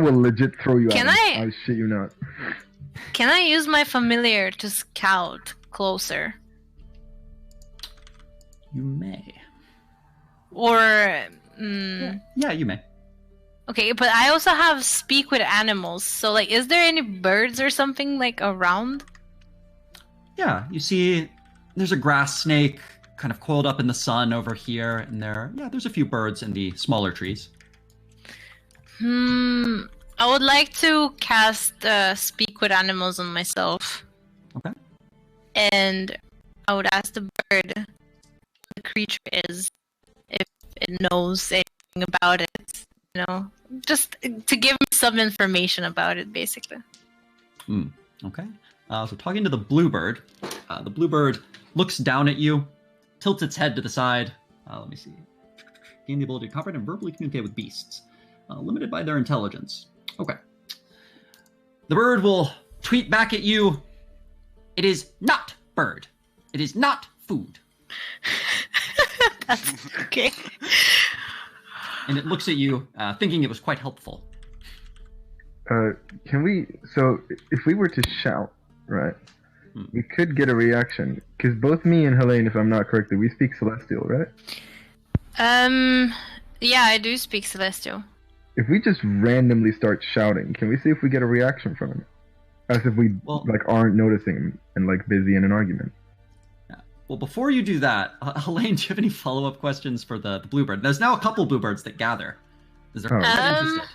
will legit throw you Can out. I shit you not. Can I use my familiar to scout closer? You may. Or Yeah, you may. okay, but I also have speak with animals. So like, is there any birds or something like around? Yeah, you see, there's a grass snake kind of coiled up in the sun over here, and there's a few birds in the smaller trees. I would like to cast speak with animals on myself. Okay. And I would ask the bird what the creature is, if it knows anything about it. You know, just to give me some information about it, basically. Okay. So talking to the bluebird looks down at you, tilts its head to the side. Let me see. Gain the ability to comprehend and verbally communicate with beasts. Limited by their intelligence. Okay. The bird will tweet back at you. It is not bird. It is not food. That's okay. And it looks at you, thinking it was quite helpful. Can we... So, if we were to shout, right, we could get a reaction. Because both me and Helene, if I'm not correct, we speak Celestial, right? Yeah, I do speak Celestial. If we just randomly start shouting, can we see if we get a reaction from him? As if we, aren't noticing and, busy in an argument. Yeah. Well, before you do that, Helene, do you have any follow-up questions for the bluebird? There's now a couple bluebirds that gather. Is there interested?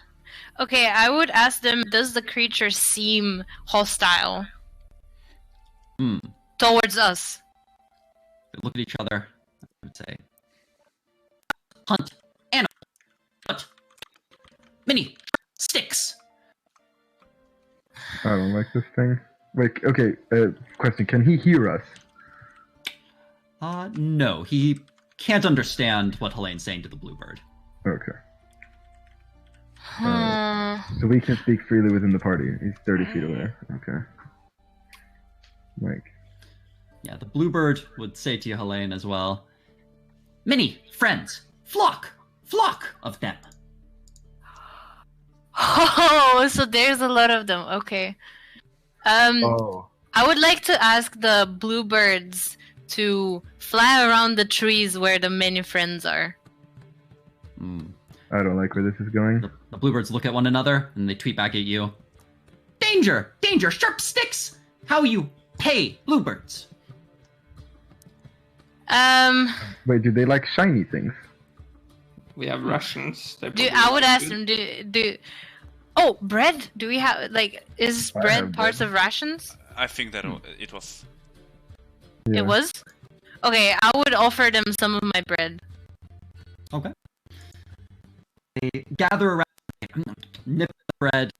Okay, I would ask them, does the creature seem hostile towards us? They look at each other. I would say, hunt, animal, hunt, mini, sticks. I don't like this thing. Wait, okay, question, can he hear us? No, he can't understand what Helene's saying to the bluebird. Okay. So we can speak freely within the party. He's 30 feet away. Okay. Yeah, the bluebird would say to you, Helene, as well. Many friends, flock of them. Oh, so there's a lot of them. Okay. I would like to ask the bluebirds to fly around the trees where the many friends are. I don't like where this is going. The bluebirds look at one another, and they tweet back at you. Danger! Danger! Sharp sticks! How you pay bluebirds? Wait, do they like shiny things? We have rations. I would ask them, Oh, bread? Do we have, is bread parts of rations? I think that it was. Yeah. It was? Okay, I would offer them some of my bread. Okay. They gather around, nip the bread,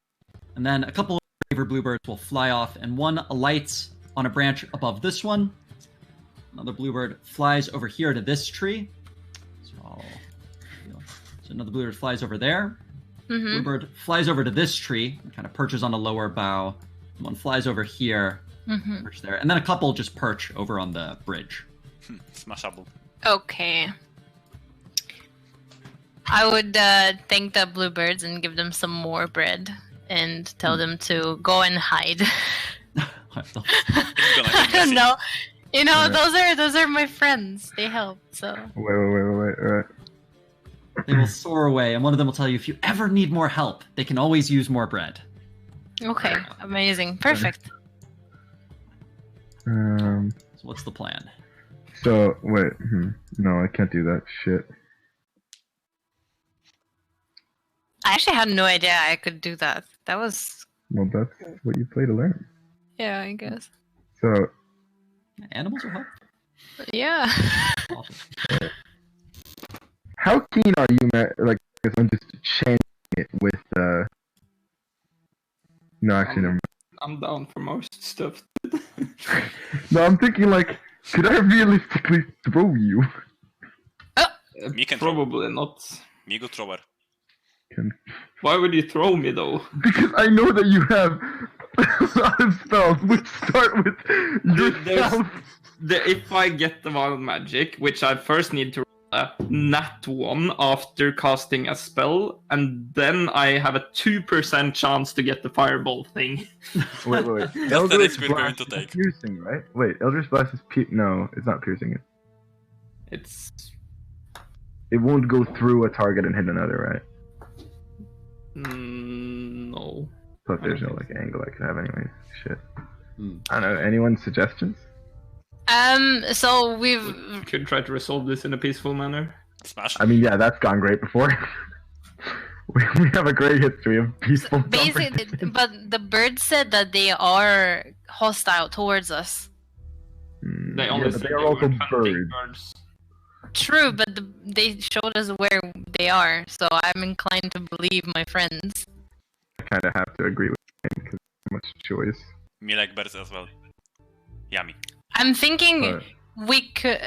and then a couple of braver bluebirds will fly off, and one alights on a branch above this one. Another bluebird flies over here to this tree. So another bluebird flies over there. Bluebird flies over to this tree and kind of perches on a lower bough. One flies over here, perch there, and then a couple just perch over on the bridge. Smashable. Okay. I would thank the bluebirds and give them some more bread and tell them to go and hide. I don't know. You know, those are my friends. They help, so. Wait. Alright. They will soar away, and one of them will tell you, if you ever need more help, they can always use more bread. Okay, amazing. Perfect. So what's the plan? So, wait. No, I can't do that shit. I actually had no idea I could do that. That was... Well, that's what you play to learn. Yeah, I guess. So... Animals are helpful. Yeah. How keen are you, Matt? I'm just changing it with, No, actually, never mind. I'm down for most stuff. No, I'm thinking, could I realistically throw you? Probably not. Migo thrower. Why would you throw me, though? Because I know that you have a lot of spells which start with yourself. If I get the wild magic, which I first need to a nat 1 after casting a spell, and then I have a 2% chance to get the fireball thing. Wait. That's the Eldritch risk we're going Blast to is take. piercing, right? Wait, Eldritch Blast is no, it's not piercing it. It's It won't go through a target and hit another, right? no. Plus, I there's don't no like angle I could have anyways. Shit. Hmm. I don't know. Anyone's suggestions? So we've We could try to resolve this in a peaceful manner. Smash. I mean, yeah, that's gone great before. we have a great history of peaceful basically, conversations. but the bird said that they are hostile towards us. They Yeah, only but said they are they also were hunting birds. birds. True, but they showed us where they are, so I'm inclined to believe my friends. I kind of have to agree with him because there's much choice. Me like birds as well. Yummy. I'm thinking But we could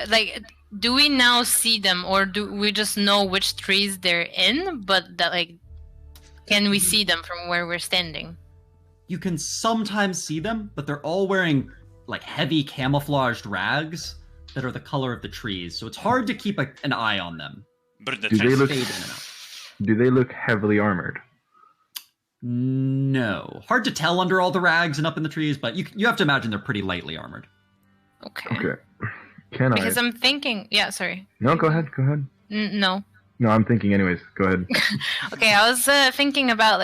do we now see them, or do we just know which trees they're in? But that can we see them from where we're standing? You can sometimes see them, but they're all wearing like heavy camouflaged rags that are the color of the trees, so it's hard to keep an eye on them. Bird that Do they shines. look- Fade in and out. do they look heavily armored? No, hard to tell under all the rags and up in the trees, but you have to imagine they're pretty lightly armored. Okay. Okay. Can Because I? I'm thinking. Yeah, sorry. No, go ahead. Go ahead. No. No, I'm thinking anyways. Go ahead. Okay, I was thinking about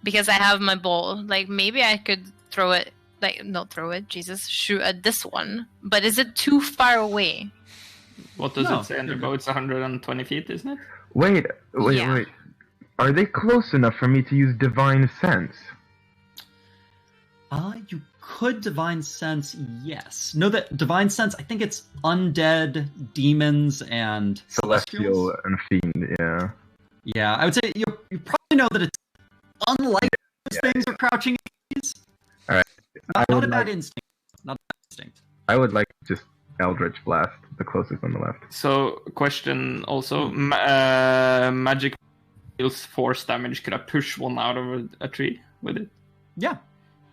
because I have my bowl, maybe I could throw it, not throw it, Jesus, shoot at this one. But is it too far away? What does No. it say in the bow? It's 120 feet, isn't it? Wait. Yeah. Are they close enough for me to use Divine Sense? You could divine sense, yes. No, that divine sense, I think it's undead, demons, and Celestial celestials. and Fiend, yeah. Yeah, I would say you probably know that it's unlikely those things are crouching in trees. Alright. Not I a would bad like- instinct. Not a bad instinct. I would like just Eldritch Blast, the closest on the left. So, question also: magic deals force damage. Could I push one out of a tree with it? Yeah,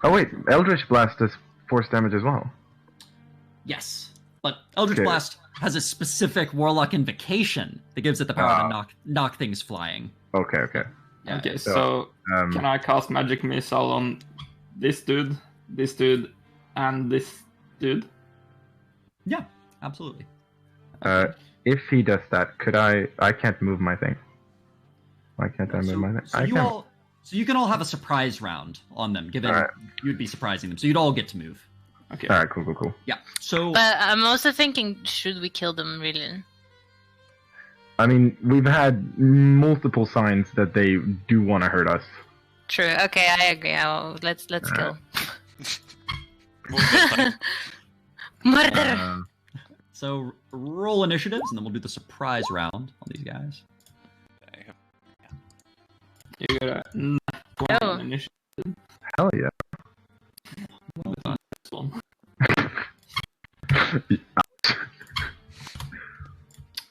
Oh wait, Eldritch Blast does force damage as well. yes. But Eldritch Okay. Blast has a specific Warlock invocation that gives it the power Ah. to knock things flying. Okay. Yeah, Okay, so, so Um, can I cast magic missile on this dude, and this dude? yeah, absolutely. if he does that, could I can't move my thing. Why can't I move my thing? So I you can. all, so you can all have a surprise round on them, given Alright. you'd be surprising them. So you'd all get to move. Okay. Alright, cool. Yeah. So But I'm also thinking, should we kill them really? I mean, we've had multiple signs that they do want to hurt us. True. Okay, I agree. Let's kill. Move that time. Murder. so roll initiatives, and then we'll do the surprise round on these guys. You got a nat 20 Oh. initiative Hell yeah. on this one.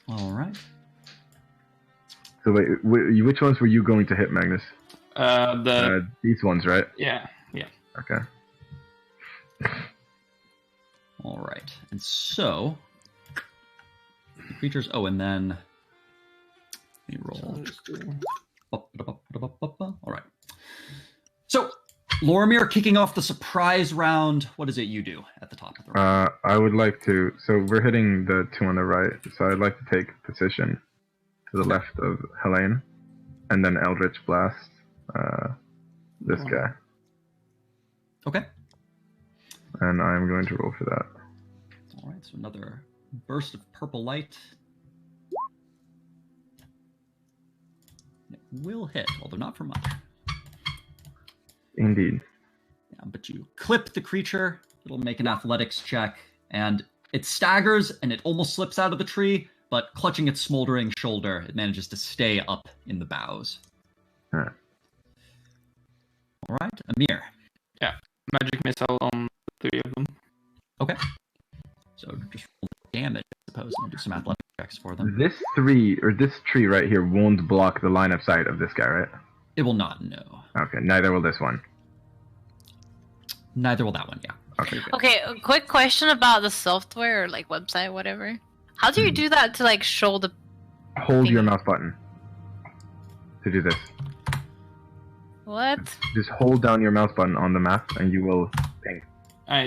All right. So wait, which ones were you going to hit, Magnus? These ones, right? Yeah. Okay. All right. And so the creatures. Oh, and then let me roll. All right. So, Loromir kicking off the surprise round. What is it you do at the top of the round? I would like to. So we're hitting the two on the right. So I'd like to take position to the left of Helene, and then Eldritch Blast this guy, Okay. and I'm going to roll for that. All right. So another burst of purple light. It will hit, although not for much. Indeed. Yeah, but you clip the creature. It'll make an athletics check, and it staggers and it almost slips out of the tree. But clutching its smoldering shoulder, it manages to stay up in the boughs. Alright. All right, Amir. Magic missile on the three of them. Okay. So just roll damage, I suppose, and do some athletic checks for them. This tree right here won't block the line of sight of this guy, right? It will not, no. Okay, neither will this one. Neither will that one, yeah. Okay, good. Okay, a quick question about the software or website, whatever. How do you do that to like show the? Hold your Thingy. mouse button to do this. What? Just hold down your mouse button on the map, and you will ping.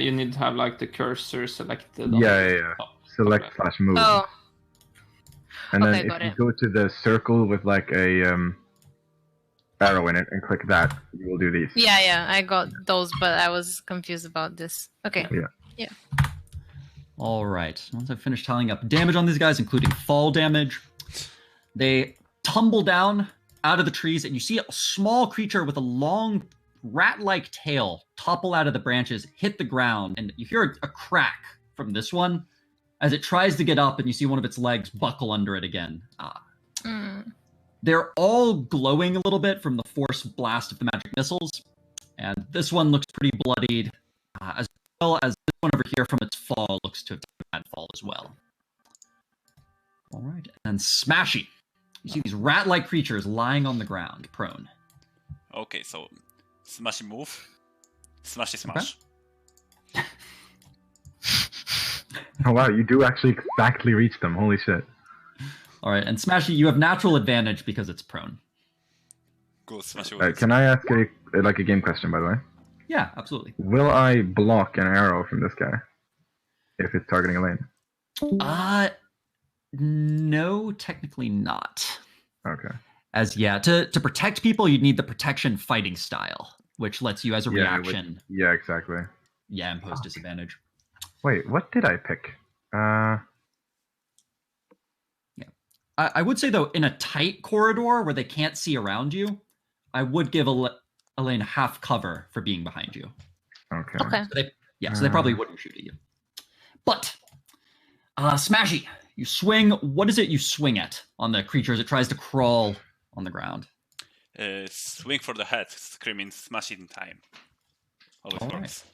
You need to have like the cursor selected. Yeah. Select / move. Oh, And then okay, if got you it. go to the circle with like a arrow in it and click that, you will do these. yeah. I got those, but I was confused about this. Okay. All right. Once I've finished tallying up damage on these guys, including fall damage, they tumble down out of the trees, and you see a small creature with a long rat-like tail topple out of the branches, hit the ground, and you hear a crack from this one as it tries to get up, and you see one of its legs buckle under it again. Mm. They're all glowing a little bit from the force blast of the magic missiles, and this one looks pretty bloodied, as well as this one over here from its fall looks to have taken a bad fall as well. All right, and Smashy. You see these rat-like creatures lying on the ground, prone. Okay, so smashy move, smashy smash. Oh wow, you do actually exactly reach them. Holy shit. All right, and Smashy, you have natural advantage because it's prone. Good, smashy Alright, move. can I ask a game question, by the way? Yeah, absolutely. Will I block an arrow from this guy if it's targeting a lane? No, technically not. Okay. As to protect people, you'd need the protection fighting style, which lets you as a Yeah, it would- reaction, Yeah, exactly. impose disadvantage. Wait, what did I pick? I would say though, in a tight corridor where they can't see around you, I would give Elaine half cover for being behind you. Okay. Okay. So they probably wouldn't shoot at you. But Smashy, you swing. What is it you swing at on the creature as it tries to crawl on the ground? Swing for the head, screaming smash it in time. Always All works.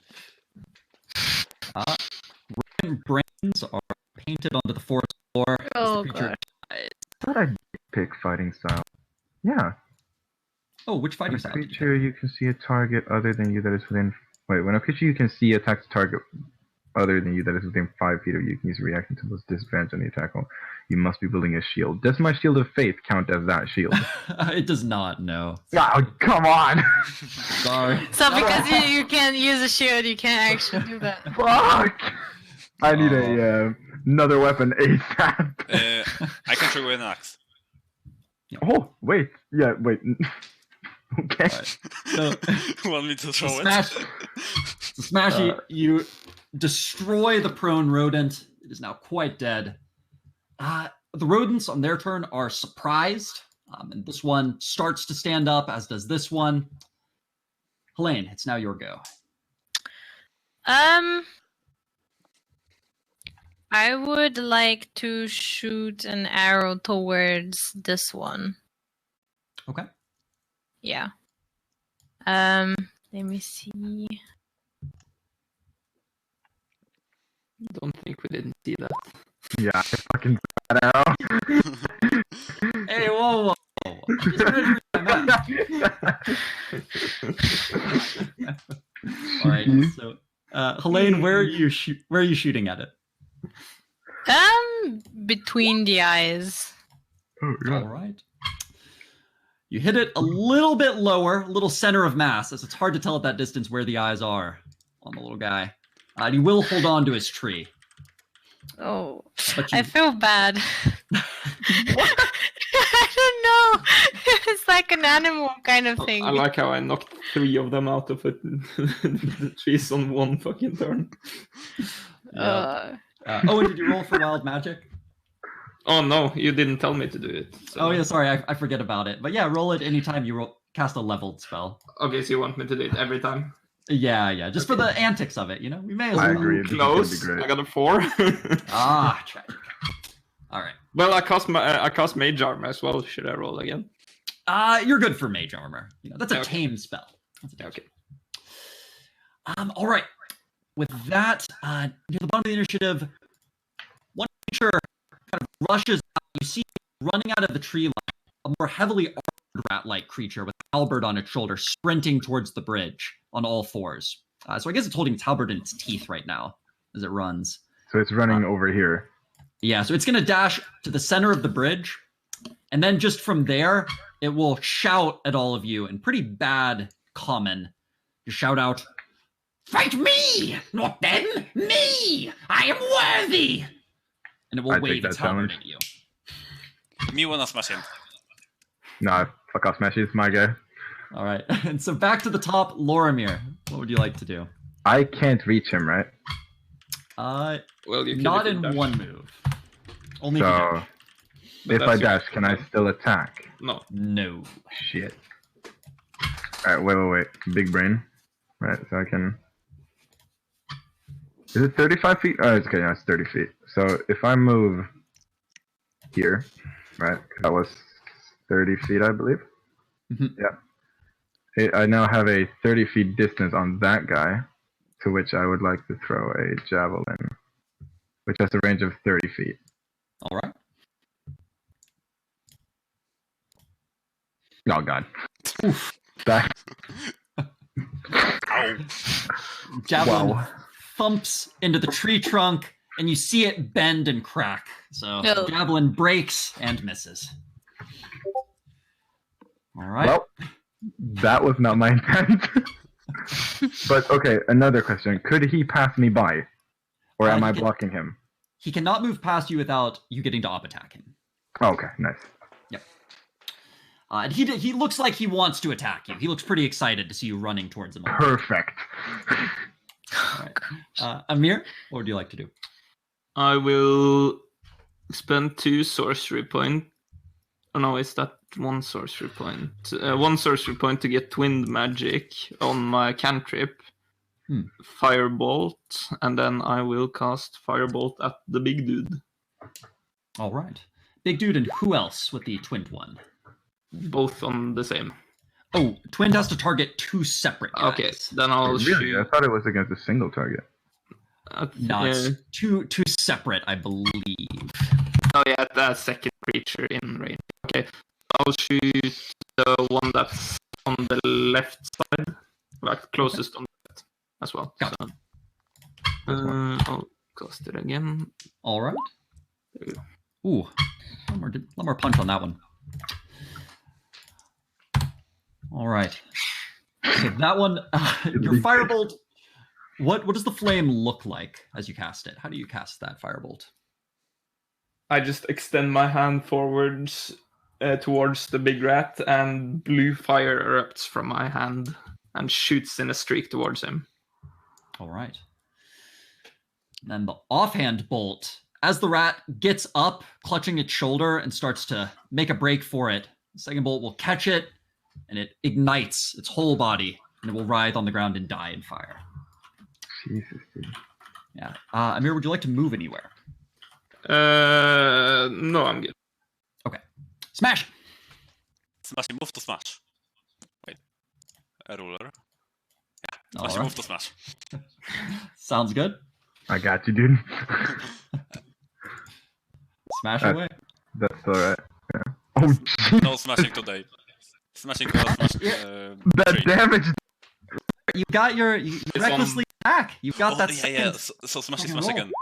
Radiant brains are painted onto the forest floor. As Oh, the creature God. dies. I thought I did pick fighting style. Yeah. Oh, which fighting When a style? did you creature you can see a target other than you that is within. Wait, when a creature you can see attacks a target other than you that is within 5 feet of you, can use a reaction to lose disadvantage on the attack roll. You must be building a shield. Does my shield of faith count as that shield? pick? It does not. No. Oh, come on! Sorry. So because you can't use a shield, you can't actually do that. Fuck! I need another weapon ASAP. I can trigger an axe. Oh, wait. Yeah, wait. Okay. Alright. So, Want me to throw it? Smashy, you destroy the prone rodent. It is now quite dead. The rodents on their turn are surprised, and this one starts to stand up, as does this one. Helene, it's now your go. I would like to shoot an arrow towards this one. Okay. Yeah. Let me see. Don't think we didn't see that. Yeah, I fucking that arrow. Hey, whoa, whoa. Just measure time out. All right. So, Helene, where are you shooting at it? Between the eyes. Oh, yeah. All right. You hit it a little bit lower, a little center of mass, as it's hard to tell at that distance where the eyes are on the little guy. And he will hold on to his tree. Oh, But you, I feel bad. I don't know. It's like an animal kind of thing. I like how I knocked 3 of them out of it, the trees on one fucking turn. yeah. Owen, did you roll for wild magic? Oh no, you didn't tell me to do it. So. Oh yeah, sorry, I forget about it. But yeah, roll it anytime you cast a leveled spell. Okay, so you want me to do it every time? Yeah, just for the antics of it, you know? We may as I well. agree. This is gonna be Close. great. I got a 4. Tragic. All right. Well, I cast Mage Armor as well. Should I roll again? You're good for mage armor. You know, that's a Okay. tame spell. That's a tame Okay. spell. All right. With that, near the bottom of the initiative, one creature kind of rushes out. You see running out of the tree line a more heavily armored rat-like creature with a halberd on its shoulder, sprinting towards the bridge on all fours. So I guess it's holding its halberd in its teeth right now as it runs. So it's running over here. Yeah, so it's going to dash to the center of the bridge, and then just from there, it will shout at all of you in pretty bad common. You shout out, "Fight me! Not them! Me! I am worthy!" And it will I take wave its that halberd challenge. at you. Me wanna smash him. Nah, fuck off, Smashy. It's my guy. All right, and so back to the top, Lorimir. What would you like to do? I can't reach him, right? Well, you Not could in dash. one move. Only if you So, dash. But if I that's your- dash, can I still attack? No. No. Shit. Alright, wait. Big brain. Right, so I can... Is it 35 feet? Oh, it's okay, no, it's 30 feet. So, if I move here, right, that was 30 feet, I believe? Mhm. Yeah. I now have a 30 feet distance on that guy, to which I would like to throw a javelin, which has a range of 30 feet. All right. Oh, God. That... Ow. Javelin Wow. thumps into the tree trunk, and you see it bend and crack. So No. Javelin breaks and misses. All right. Well, that was not my intent. But okay, another question. Could he pass me by? Or am He I can- blocking him? He cannot move past you without you getting to op attack him. Oh, okay, nice. And he looks like he wants to attack you. He looks pretty excited to see you running towards him. Perfect. All right. Amir, what would you like to do? I will spend 2 sorcery point. Oh no, is that 1 sorcery point? 1 sorcery point to get Twinned Magic on my cantrip. Firebolt, and then I will cast Firebolt at the big dude. All right. Big dude, and who else with the twinned one? Both on the same. Oh, twinned has to target 2 separate guys. Okay, then I'll Really? shoot. I thought it was against a single target. No, it's two separate, I believe. Oh yeah, that second creature in range. Okay, I'll shoot the one that's on the left side, like closest on the left as well. Got So, I'll cast it again. All right. There you Ooh, one more punch on that one. All right. So that one, your firebolt. What does the flame look like as you cast it? How do you cast that firebolt? I just extend my hand forwards towards the big rat, and blue fire erupts from my hand and shoots in a streak towards him. All right. Then the offhand bolt, as the rat gets up, clutching its shoulder, and starts to make a break for it, the second bolt will catch it, and it ignites its whole body, and it will writhe on the ground and die in fire. Jesus, dude. Yeah. Amir, would you like to move anywhere? No, I'm good. Okay. Smash! Smash, move to smash. Wait. A ruler. Yeah, All smash, right. move to smash. Sounds good. I got you, dude. Smash Uh, away. That's alright. Yeah. Oh, jeez. No smashing today. Smashing or smash. That tree. damage. You got you It's recklessly attack. You've got Oh, that yeah, second. yeah. So smash it, fucking smash roll. again.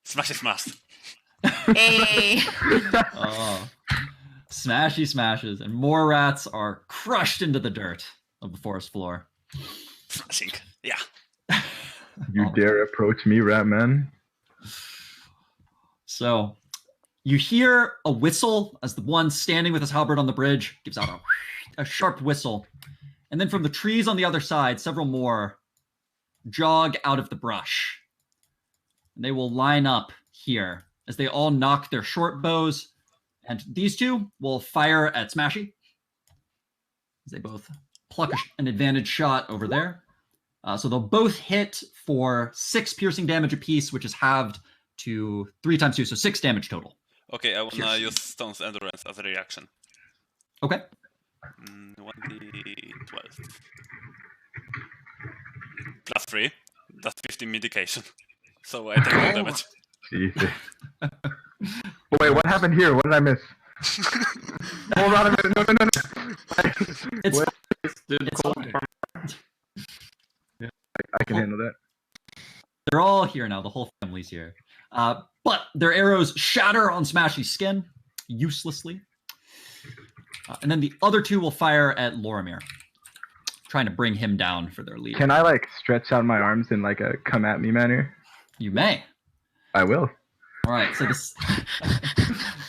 Smash it, smash. Hey. Oh. Smashy smashes, and more rats are crushed into the dirt of the forest floor. Smashing. Yeah. You dare approach me, Ratman? So you hear a whistle as the one standing with his halberd on the bridge gives out a sharp whistle. And then from the trees on the other side, several more jog out of the brush. And they will line up here as they all knock their short bows. And these two will fire at Smashy. As they both pluck an advantage shot over there. So they'll both hit for 6 piercing damage apiece, which is halved to 3 times 2, so 6 damage total. Okay, I wanna Cheers. use Stone's Endurance as a reaction. Okay. 1d12. Plus 3. That's 15 medication. So I take no damage. Jesus. Wait, what happened here? What did I miss? Hold on a minute. No. It's What? Dude, It's cold fine. form. I can handle that. They're all here now. The whole family's here. But their arrows shatter on Smashy's skin, uselessly. And then the other two will fire at Lorimir, trying to bring him down for their lead. Can I like stretch out my arms in like a come at me manner? You may. I will. All right, so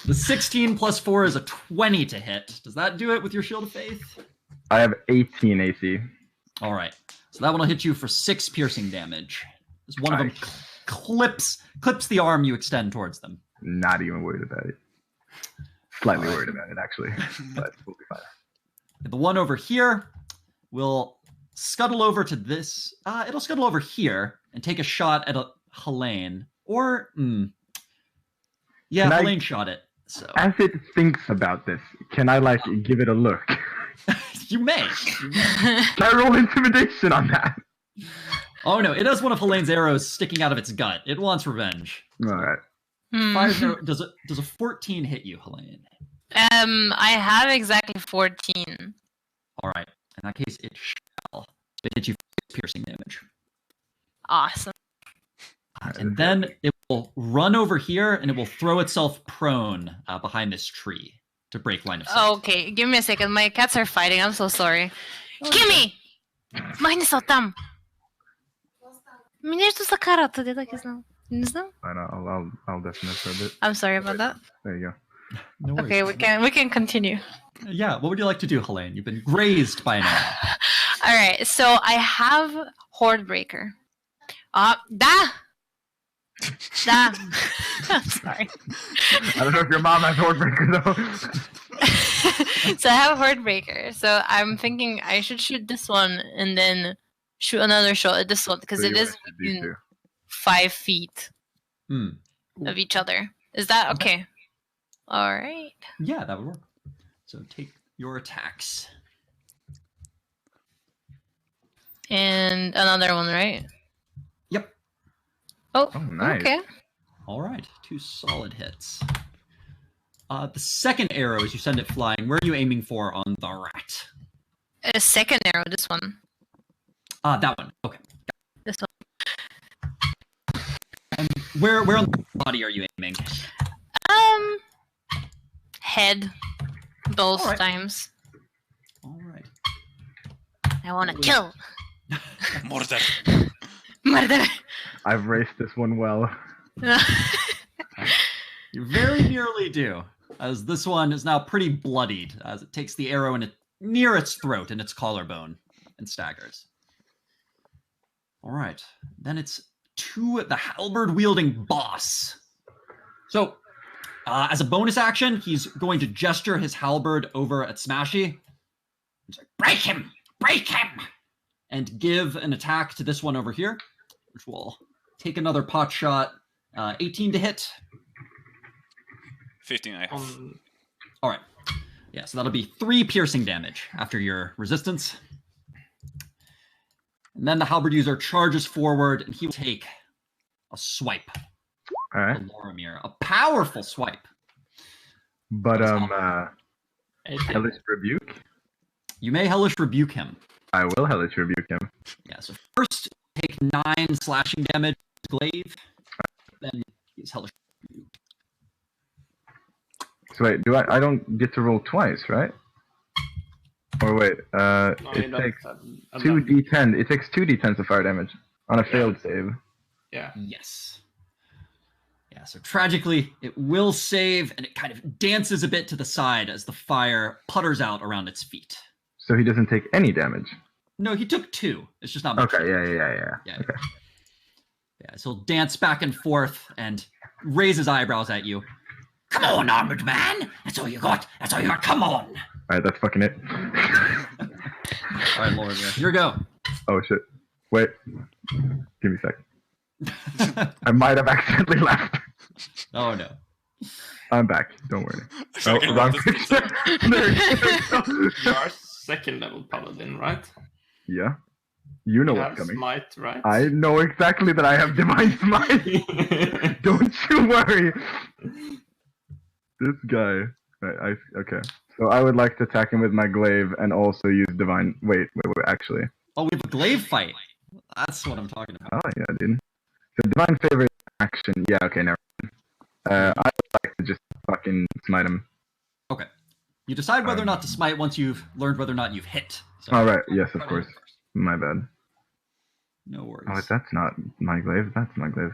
the 16 plus 4 is a 20 to hit. Does that do it with your Shield of Faith? I have 18 AC. All right, so that one will hit you for 6 piercing damage. As one of them clips the arm you extend towards them. Not even worried about it. Slightly worried about it, actually, but we'll be fine. The one over here will scuttle over to this. It'll scuttle over here and take a shot at Helene. Or, yeah, Helene shot it. So as it thinks about this, can I like give it a look? You may. Can I roll intimidation on that? Oh no, it has one of Helene's arrows sticking out of its gut. It wants revenge. All right. Does a 14 hit you, Helene? I have exactly 14. All right. In that case, it shall hit you for 6 piercing damage. Awesome. And then it will run over here and it will throw itself prone behind this tree to break line of sight. Okay, give me a second. My cats are fighting. I'm so sorry. Gimme! Махни се оттам! Ми нещо са карат, къде да ги знам? Не знам. I know. I'll definitely for a bit. I'm sorry about that. There you go. No worries. Okay, we can continue. Yeah, what would you like to do, Helene? You've been grazed by an arrow. All right, so I have Horde Breaker. Da! I'm sorry. I don't know if your mom has Hordebreaker though. So I have Horde Breaker. So I'm thinking I should shoot this one and then shoot another shot at this one because it is within 5 feet of each other. Is that okay? All right. Yeah, that would work. So take your attacks. And another one, right? Yep. Oh, nice. Okay. All right, 2 solid hits. The second arrow, as you send it flying, where are you aiming for on the rat? A second arrow, this one. That one. Okay. This one. And where on the body are you aiming? Head. Both All right. times. All right. I want to kill. Murder. Murder. I've raced this one well. You very nearly do, as this one is now pretty bloodied, as it takes the arrow near its throat and its collarbone and staggers. All right, then it's to the halberd-wielding boss. So, as a bonus action, he's going to gesture his halberd over at Smashy. He's like, break him! Break him! And give an attack to this one over here, which will take another pot shot. 18 to hit. 15 I have. All right. Yeah, so that'll be 3 piercing damage after your resistance. And then the halberd user charges forward, and he will take a swipe. All right. At Lorimir. A powerful swipe. But Hellish Rebuke. You may hellish rebuke him. I will Hellish Rebuke him. Yeah, so first take 9 slashing damage with glaive. Then he's hellish rebuke. So wait, I don't get to roll twice, right? Or wait, it takes 2d10. It takes 2d10s of fire damage on a failed save. Yeah. Yes. Yeah, so tragically, it will save, and it kind of dances a bit to the side as the fire putters out around its feet. So he doesn't take any damage. No, he took 2. It's just not much. Okay, yeah. Okay. Yeah, so he'll dance back and forth and raise his eyebrows at you. Come on, armored man! That's all you got! That's all you got! Come on! Alright, that's fucking it. Alright, Lord, here we go. Oh shit. Wait. Give me a sec. I might have accidentally left. Oh no. I'm back. Don't worry. Second wrong level. picture. There you You are second level paladin, right? Yeah. You know You what's have coming. smite, right? I know exactly that I have divine smite. Don't you worry. This guy. Okay. So I would like to attack him with my glaive and also use divine. Wait. Actually. Oh, we have a glaive fight. That's what I'm talking about. Oh yeah, dude. So divine favor is action. Yeah, okay, never mind. I would like to just fucking smite him. Okay. You decide whether or not to smite once you've learned whether or not you've hit. So, All right. Yes, of try to course. hit first. My bad. No worries. Oh, that's not my glaive. That's my glaive.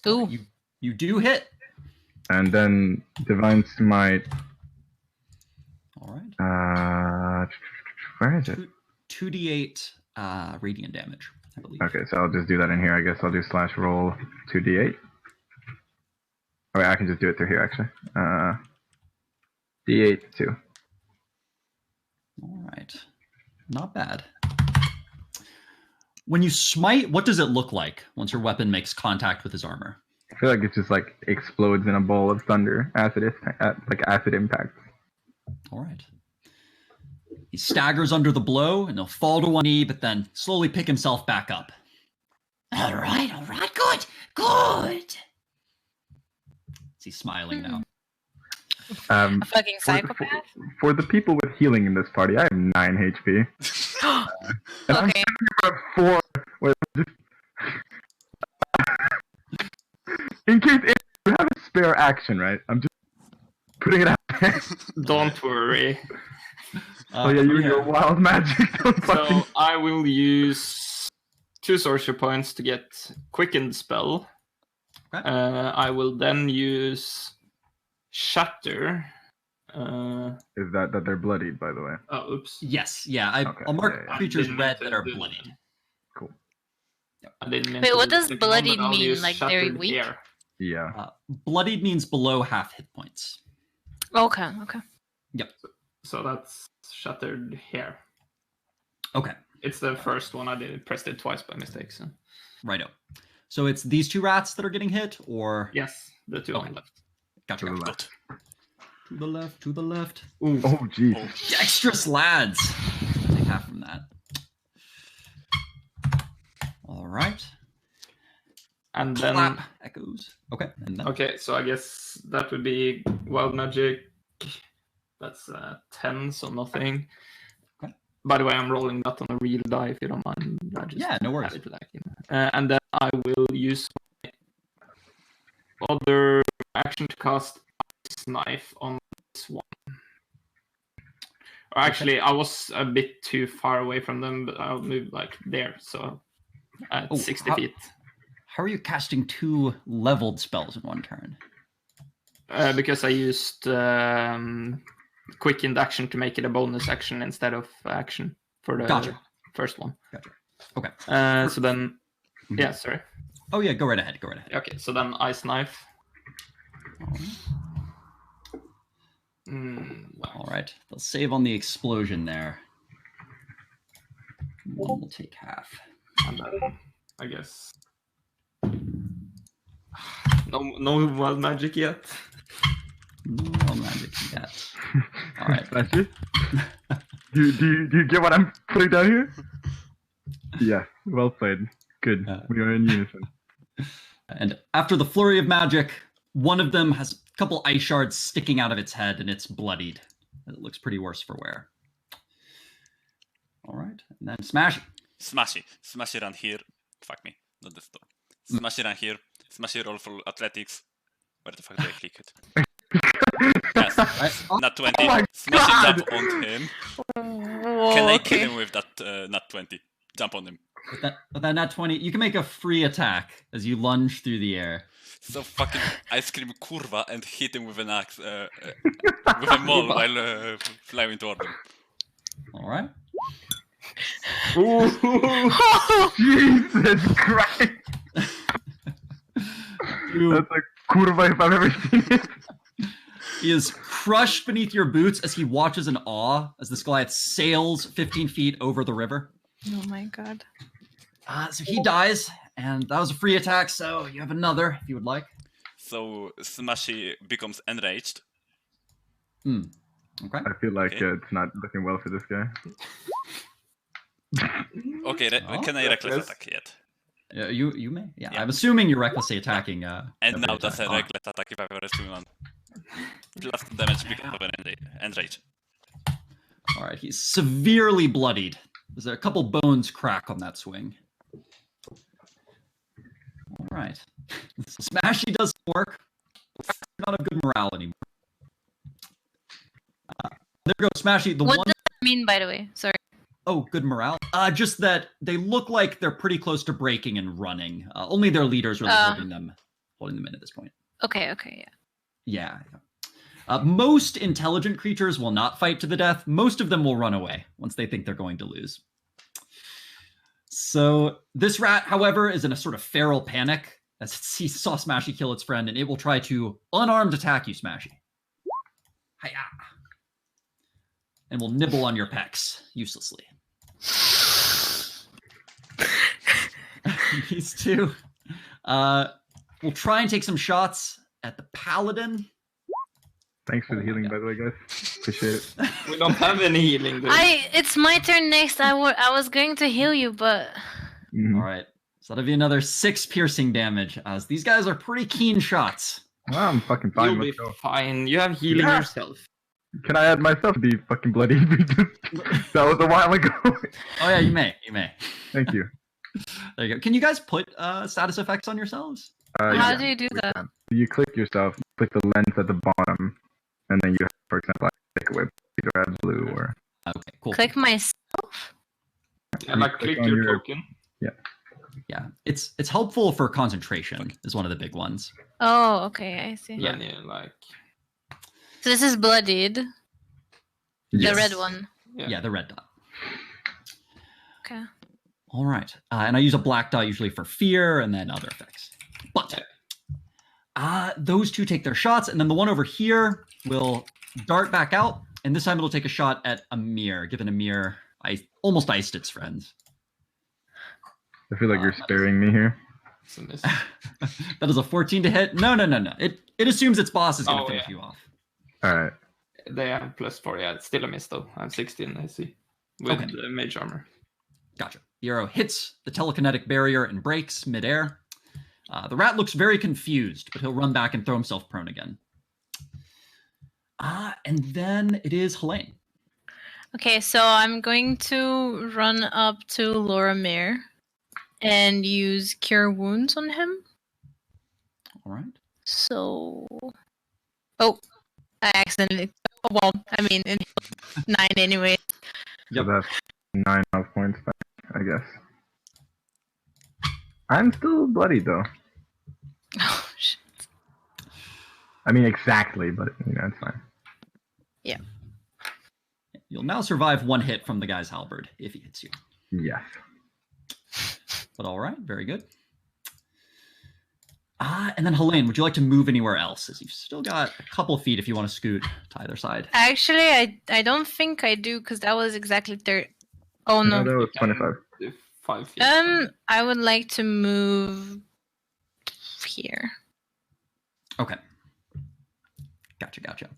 Ooh. You do hit. And then divine smite. All right. Where is it? 2d8 radiant damage, I believe. Okay, so I'll just do that in here. I guess I'll do slash roll 2d8. Oh, wait, I can just do it through here actually. D8 2. All right. Not bad. When you smite, what does it look like once your weapon makes contact with his armor? I feel like it just like explodes in a ball of thunder as it is like as it impacts. All right. He staggers under the blow and he'll fall to one knee, but then slowly pick himself back up. All right, good. He's smiling now. A fucking psychopath? For the people with healing in this party, I have 9 HP. And I'm Okay. about 4. Wait, just... In case you have a spare action, right? I'm just putting it out there. Don't worry. Oh yeah, you and your wild magic. Don't fucking... So I will use 2 sorcery points to get quickened spell. Okay. I will then use shatter. Is that they're bloodied, by the way? Oh, oops. Yes, yeah. Okay, I'll mark yeah. creatures Didn't red mean that to are do bloodied. that. Cool. I didn't mean Wait, to what do does the second bloodied but I'll mean? use Like, very shattered weak? here. Yeah. Bloodied means below half hit points. Okay. So that's shattered here. Okay, It's the first one. I pressed it twice by mistake. So righto. So it's these 2 rats that are getting hit, or yes, the 2 on the left. Gotcha. To the gotcha. left. To the left. Ooh. Oh jeez. Dexterous lads. Take half from that. All right. And then Clap echoes. Okay. And then okay, so I guess that would be wild magic. That's 10, so nothing. Okay. By the way, I'm rolling that on a real die if you don't mind. I just Yeah, no worries. have it like, and then I will use my other action to cast Ice Knife on this one. Or actually, I was a bit too far away from them, but I'll move like there, so at 60 feet. How are you casting 2 leveled spells in one turn? Because I used quickened action to make it a bonus action instead of action for the Gotcha. first one. Gotcha. Okay. So then, yeah, sorry. Oh yeah, go right ahead. Okay, so then Ice Knife. All right. They'll save on the explosion there. One will take half. And then, I guess. No wild magic yet. No magic yet. All right. That's it? do you get what I'm putting down here? Yeah, well played. Good. We are in unison. And after the flurry of magic, one of them has a couple ice shards sticking out of its head, and it's bloodied. It looks pretty worse for wear. All right, and then smash. Smash it on here. Fuck me, not this door. Smash it on here. Smash it roll for athletics. Where the fuck do I click it? Yes, nat 20. Oh my Smash God! it up on him. Whoa, Can I okay. kill him with that nat 20? Jump on him. With that nat 20, you can make a free attack as you lunge through the air. So fucking, I scream kurva and hit him with an axe, with a maul while flying toward him. All right. Jesus Christ! That's a kurva if I've ever seen it. He is crushed beneath your boots as he watches in awe as this Goliath sails 15 feet over the river. Oh my god. So he dies, and that was a free attack, so you have another if you would like. So Smashy becomes enraged. Okay. I feel like Okay. it's not looking well for this guy. Okay, can I reckless attack yet? You may. Yeah, Yeah. I'm assuming you're recklessly attacking. And every now that's a attack. reckless attack if I've ever seen one. Plus damage because of an enrage. All right, he's severely bloodied. There's a couple bones crack on that swing. right. So Smashy does work. Not a good morale anymore. There goes Smashy. The What one. does that mean, by the way? Sorry. Oh, good morale. Just that they look like they're pretty close to breaking and running. Only their leaders really holding them in at this point. Okay, yeah. Yeah. Most intelligent creatures will not fight to the death. Most of them will run away once they think they're going to lose. So this rat, however, is in a sort of feral panic as it saw Smashy kill its friend, and it will try to unarmed attack you, Smashy. Hiya. And will nibble on your pecs uselessly. These two will try and take some shots at the paladin. Thanks for the healing, by the way, guys. Appreciate it. We don't have any healing, dude. It's my turn next. I was going to heal you, but All right. So that'll be another 6 piercing damage, as these guys are pretty keen shots. Well, I'm fucking fine. You'll be Let's go. fine. You have healing yourself. Can I add myself to be fucking bloody? That was a while ago. Oh yeah, you may. Thank you. There you go. Can you guys put status effects on yourselves? how Yeah, do you do we that? can. You click yourself, click the lens at the bottom, and then you have, for example, like, take away or add blue, or Okay, cool. Click myself. Yeah, like click click on your your- token. Yeah, it's helpful for concentration. Is one of the big ones. Oh, okay, I see. Yeah. Then you like So this is bloodied. Yes. The red one. Yeah, the red dot. Okay. All right, and I use a black dot usually for fear and then other effects. But those two take their shots, and then the one over here will dart back out, and this time it'll take a shot at Amir, given Amir almost iced its friends. I feel like you're sparing me here. it's a miss. That is a 14 to hit. No. It assumes its boss is going to finish you off. All right. They have +4. Yeah, it's still a miss though. I have 16 AC with Okay. mage armor. Gotcha. The arrow hits the telekinetic barrier and breaks midair. The rat looks very confused, but he'll run back and throw himself prone again. And then it is Helene. Okay, so I'm going to run up to Loramir and use Cure Wounds on him. All right. So, I accidentally. Well, I mean, it healed 9 anyway. So that's 9 health points back, I guess. I'm still bloody though. Oh shit. I mean, exactly, but it's fine. You'll now survive 1 hit from the guy's halberd if he hits you. Yes. But all right, very good. And then Helene, would you like to move anywhere else? As you've still got a couple feet if you want to scoot to either side. Actually, I don't think I do because that was exactly 30. Oh No, no. that was 25. Do 5 feet. I would like to move here. Okay. Gotcha.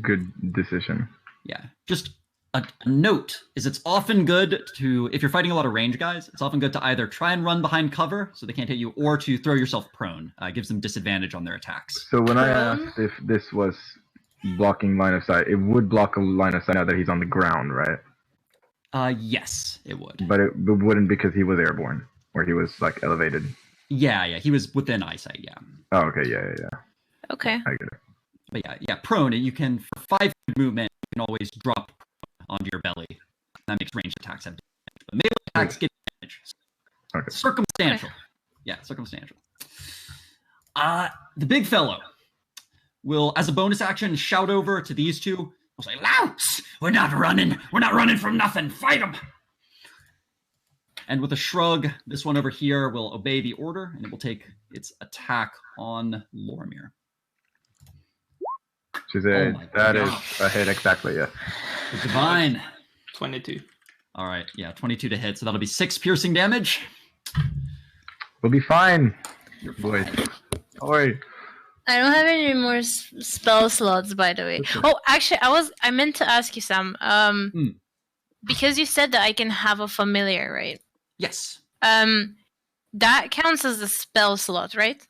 Good decision. Yeah. Just a note is it's often good to, if you're fighting a lot of range guys, it's often good to either try and run behind cover so they can't hit you, or to throw yourself prone. Gives them disadvantage on their attacks. So when I Prone? asked if this was blocking line of sight, it would block a line of sight now that he's on the ground, right? Yes, it would. But it wouldn't because he was airborne, or he was like elevated. Yeah, he was within eyesight, yeah. Oh, okay, yeah. Okay. I get it. But yeah, prone, you can, for 5 feet movement, you can always drop onto your belly. That makes ranged attacks have damage. But melee attacks get damage. Okay. Circumstantial. Yeah, circumstantial. The big fellow will, as a bonus action, shout over to these two. He'll say, "Louts! We're not running! We're not running from nothing! Fight them!" And with a shrug, this one over here will obey the order, and it will take its attack on Loramir. She said, my that is gosh. a hit exactly, yeah. Divine. 22. All right, yeah, 22 to hit, so that'll be 6 piercing damage. We'll be fine. You're Boy. fine. Oi. I don't have any more spell slots, by the way. Okay. Oh, actually, I meant to ask you, Sam. Because you said that I can have a familiar, right? Yes. That counts as a spell slot, right?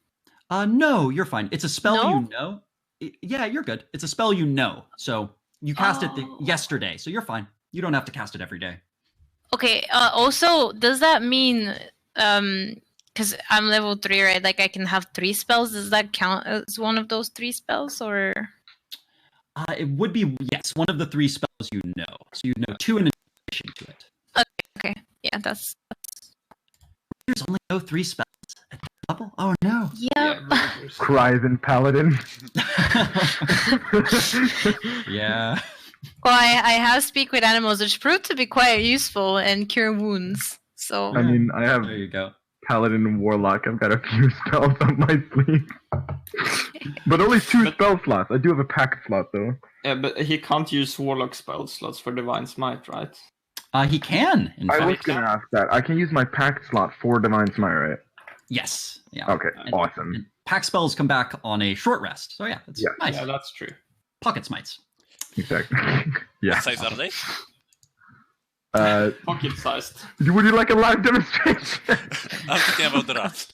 No, you're fine. It's a spell No? you know. Yeah, you're good. It's a spell you know. So you cast it Oh. yesterday, so you're fine. You don't have to cast it every day. Okay. Also, does that mean Because I'm level 3, right? Like I can have 3 spells. Does that count as one of those 3 spells, or? It would be, yes, one of the 3 spells you know. So you know 2 in addition to it. Okay. Yeah, that's. There's only no 3 spells at that level? Oh no. Yeah. Horizon Paladin. Yeah. Well, I have speak with animals, which proved to be quite useful and cure wounds. So. I mean, I have There you go. Paladin and Warlock. I've got a few spells up my sleeve. But only 2 spell slots. I do have a pact slot, though. Yeah, but he can't use Warlock spell slots for Divine Smite, right? He can, in fact. I was going to ask that. I can use my pact slot for Divine Smite, right? Yes. Yeah. Okay, awesome. And pack spells come back on a short rest. So yeah, it's nice. Yeah, that's true. Pocket smites. Exactly. Yeah. What size are they? Pocket sized. Would you like a live demonstration? I'm thinking about the rats.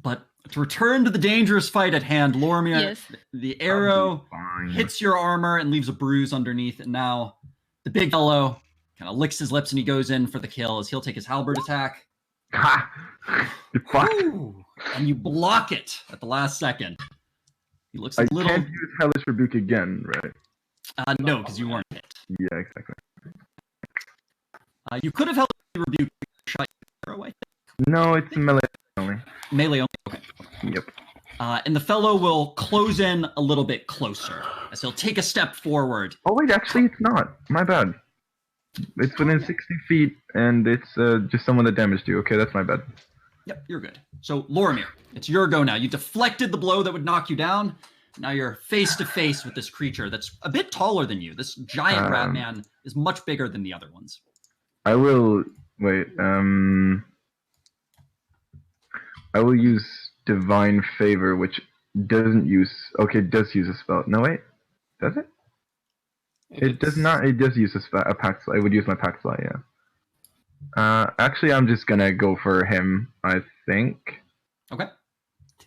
But to return to the dangerous fight at hand, Lormir, Yes. the arrow hits your armor and leaves a bruise underneath. And now the big fellow kind of licks his lips and he goes in for the kill as he'll take his halberd attack. Ha! You fuck. Ooh, and you block it at the last second. He looks a I little. can't use Hellish Rebuke again, right? No, because you weren't hit. Yeah, exactly. You could have held the rebuke shot your arrow, I think. No, it's melee only. Melee only. Okay. Yep. And the fellow will close in a little bit closer as he'll take a step forward. Oh wait, actually it's not. My bad. It's within 60 feet, and it's just someone that damaged you. Okay, that's my bad. Yep, you're good. So, Lormir, it's your go now. You deflected the blow that would knock you down. Now you're face to face with this creature that's a bit taller than you. This giant rat man is much bigger than the other ones. I will wait. I will use Divine Favor, which doesn't use. Okay, it does use a spell. No wait, does it? It does not. It does use a pact slot. I would use my pact slot. Yeah. Actually, I'm just gonna go for him. I think. Okay.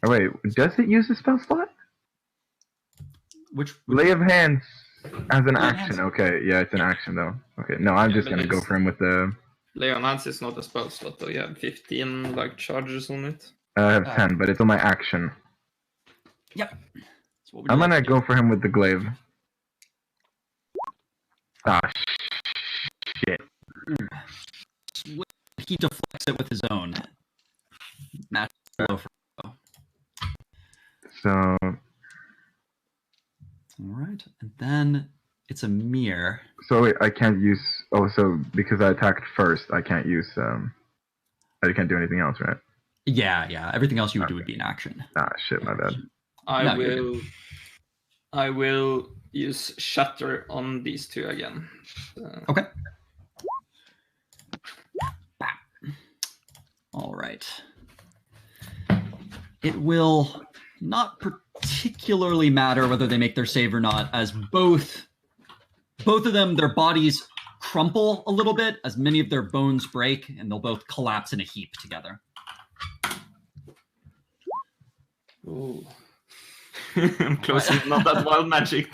Oh, wait, does it use a spell slot? Which Lay of Hands as an Lay of action. Hands. Okay, yeah, it's an action though. Okay, no, I'm just but gonna go it's- for him with the. Lay on Hands is not a spell slot, though. You have 15 like charges on it. I have 10, but it's on my action. Yep. So what would you I'm like gonna to go for him with the glaive. Ah, shit. do? He deflects it with his own. Match blow for. So All right, and then it's a mirror. So wait, I can't use. Oh, so because I attacked first, I can't use. I can't do anything else, right? Yeah. Everything else you would do would be an action. Ah, shit, my bad. I No, you're will use Shatter on these two again. Okay. All right. It will not particularly matter whether they make their save or not, as both of them, their bodies crumple a little bit as many of their bones break, and they'll both collapse in a heap together. Ooh. I'm close. Not that wild magic.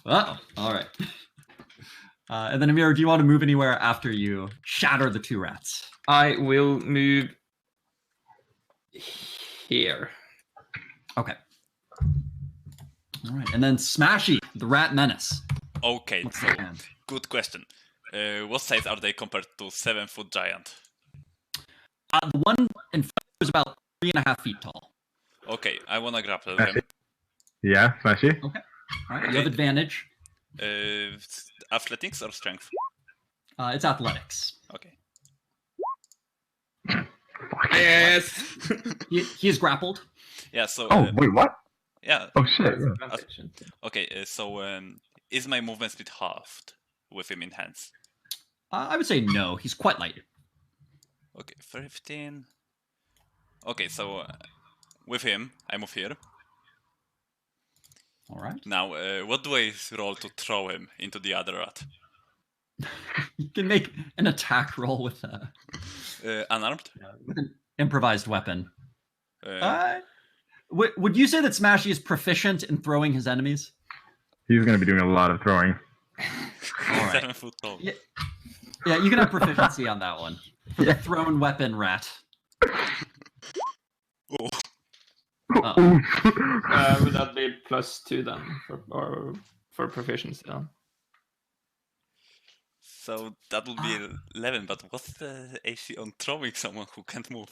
Uh-oh. All right. And then, Amir, do you want to move anywhere after you shatter the 2 rats? I will move here. Okay. All right. And then Smashy, the rat menace. Okay, What's so your hand? good question. What size are they compared to 7-foot giant? The one in front is about 3.5 feet tall. Okay, I wanna grapple him. Yeah, Smashy. All right. You have advantage. Athletics or strength? It's athletics. Okay. Fuck. Yes. He is grappled. Yeah. So. Oh wait, what? Yeah. Oh shit. Yeah. Okay. So is my movement speed halved with him in hands? I would say no. He's quite light. Okay, 15. Okay, so with him, I move here. All right. Now, what do I roll to throw him into the other rat? You can make an attack roll with Unarmed? an improvised weapon. Uh, Would you say that Smashy is proficient in throwing his enemies? He's gonna be doing a lot of throwing. All right. 7 foot tall. Yeah, you can have proficiency on that one. for the thrown weapon rat. Oh, Would that be +2 then, for proficiency then? so that would be 11. But what's the AC on throwing someone who can't move?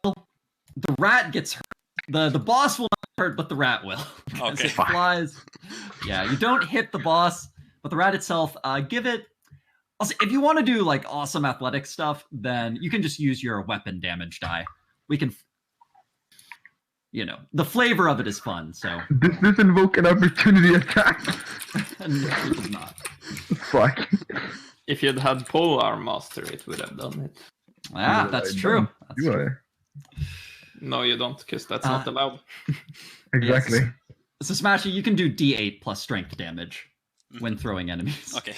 Well, the rat gets hurt. The boss will not hurt, but the rat will. As Okay. it flies. Yeah, you don't hit the boss, but the rat itself. Give it. Also, if you want to do like awesome athletic stuff, then you can just use your weapon damage die. We can. You know, the flavor of it is fun. So Does this invoke an opportunity attack? and it does not. Fuck. If you'd had Polar Master, it would have done it. Ah, that's true. That's Do true. I? No, you don't, because that's not allowed. Exactly. Yes. So Smashy, you can do D8 plus strength damage when throwing enemies. Okay,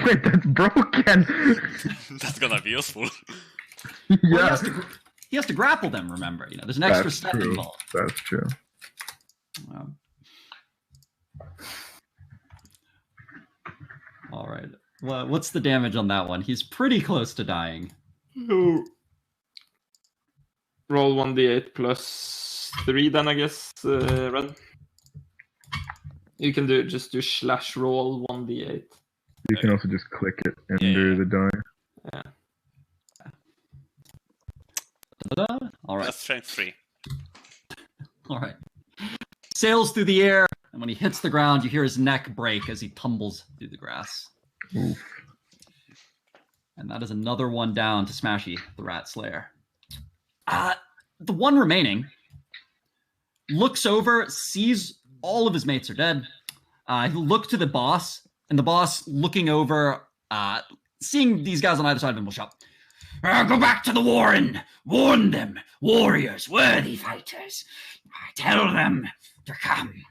Wait, that's broken. that's gonna be useful. Well, Yeah. he has to grapple them. Remember, you know, there's an extra That's step true. involved. That's true. All right. Well, what's the damage on that one? He's pretty close to dying. Roll 1d8 +3 then, I guess, Red. You can just do /roll 1d8. You can also just click it under Yeah. the die. Yeah. Ta-da. All right. That's strength 3. All right. Sails through the air, and when he hits the ground, you hear his neck break as he tumbles through the grass. Oof. And that is another one down to Smashy, the Rat Slayer. The one remaining looks over, sees all of his mates are dead. He looks to the boss, and the boss looking over, seeing these guys on either side of him will shout, "Go back to the warren! Warn them! Warriors, worthy fighters! Tell them to come!"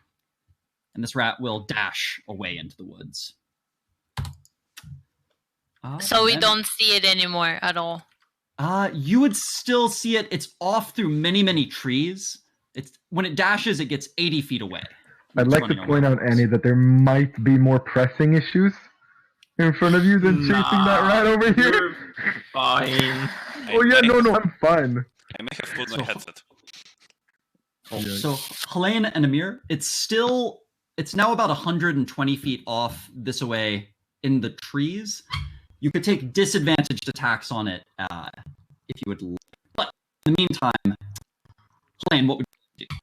And this rat will dash away into the woods. So we then- don't see it anymore at all. You would still see it. It's off through many, many trees. It's when it dashes, it gets 80 feet away. I'd like to point out, Annie, that there might be more pressing issues in front of you than chasing that rat over here. You're fine. Oh yeah, no, I'm fine. I may have pulled my headset. So Helene and Amir, it's now about 120 feet off this way in the trees. You could take disadvantaged attacks on it if you would like. But in the meantime, Helene, what would you do?